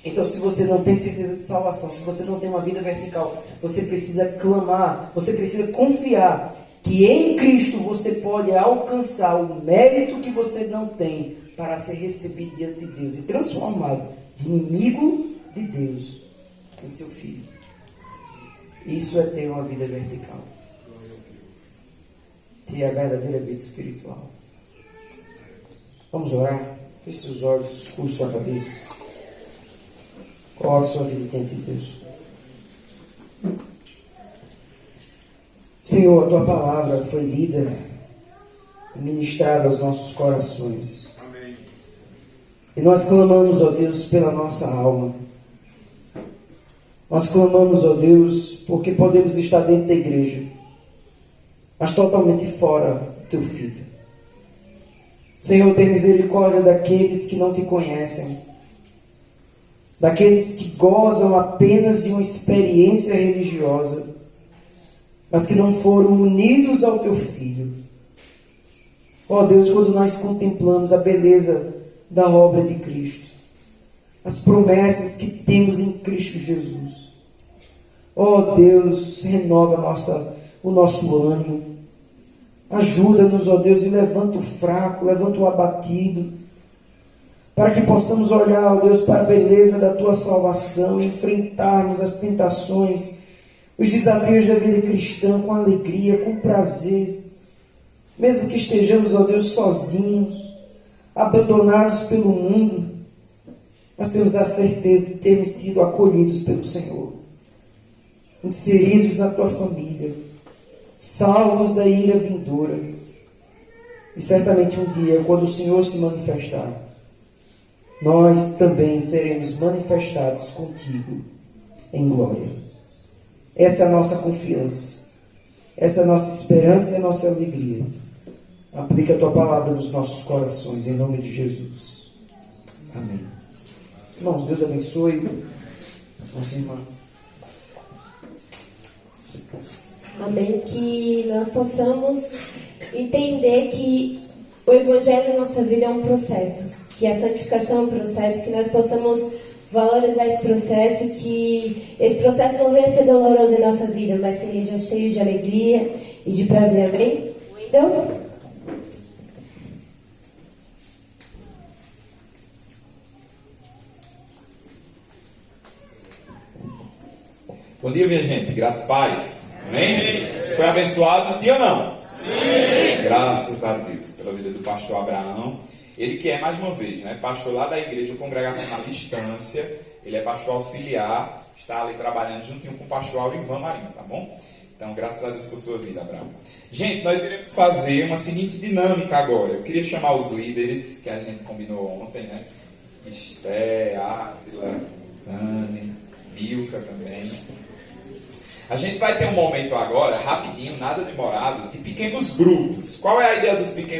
Então, se você não tem certeza de salvação, se você não tem uma vida vertical, você precisa clamar, você precisa confiar que em Cristo você pode alcançar o mérito que você não tem para ser recebido diante de Deus e transformado de inimigo de Deus em seu filho. Isso é ter uma vida vertical. Ter a verdadeira vida espiritual. Vamos orar? Feche seus olhos, curve sua cabeça. Coloque sua vida diante de Deus. Senhor, a tua palavra foi lida e ministrada aos nossos corações. Amém. E nós clamamos, ó Deus, pela nossa alma. Nós clamamos, ó Deus, porque podemos estar dentro da igreja, mas totalmente fora do teu Filho. Senhor, tem misericórdia daqueles que não te conhecem, daqueles que gozam apenas de uma experiência religiosa, mas que não foram unidos ao teu Filho. Ó Deus, quando nós contemplamos a beleza da obra de Cristo, as promessas que temos em Cristo Jesus, ó Deus, renova o nosso ânimo, ajuda-nos, ó Deus, e levanta o fraco, levanta o abatido, para que possamos olhar, ó Deus, para a beleza da tua salvação, enfrentarmos as tentações, os desafios da vida cristã com alegria, com prazer, mesmo que estejamos, ó Deus, sozinhos, abandonados pelo mundo, nós temos a certeza de termos sido acolhidos pelo Senhor, inseridos na tua família, salvos da ira vindoura. E certamente um dia, quando o Senhor se manifestar, nós também seremos manifestados contigo em glória. Essa é a nossa confiança, essa é a nossa esperança e a nossa alegria. Aplica a tua palavra nos nossos corações, em nome de Jesus. Amém. Irmãos, Deus abençoe nossa irmã. Amém. Que nós possamos entender que o Evangelho na nossa vida é um processo, que a santificação é um processo, que nós possamos valorizar esse processo, que esse processo não venha ser doloroso em nossa vida, mas seja cheio de alegria e de prazer. Amém? Então, bom dia, minha gente. Graças e paz. Amém? Você foi abençoado, sim ou não? Sim. Graças a Deus pela vida do pastor Abraão. Ele que é, mais uma vez, né, pastor lá da igreja Congregacional Distância. Ele é pastor auxiliar. Está ali trabalhando juntinho com o pastor Aurivan Marinho, tá bom? Então, graças a Deus por sua vida, Abraão. Gente, nós iremos fazer uma seguinte dinâmica agora. Eu queria chamar os líderes que a gente combinou ontem, né? Esté, Átila, Dani, Milka também. A gente vai ter um momento agora, rapidinho, nada demorado, de pequenos grupos. Qual é a ideia dos pequenos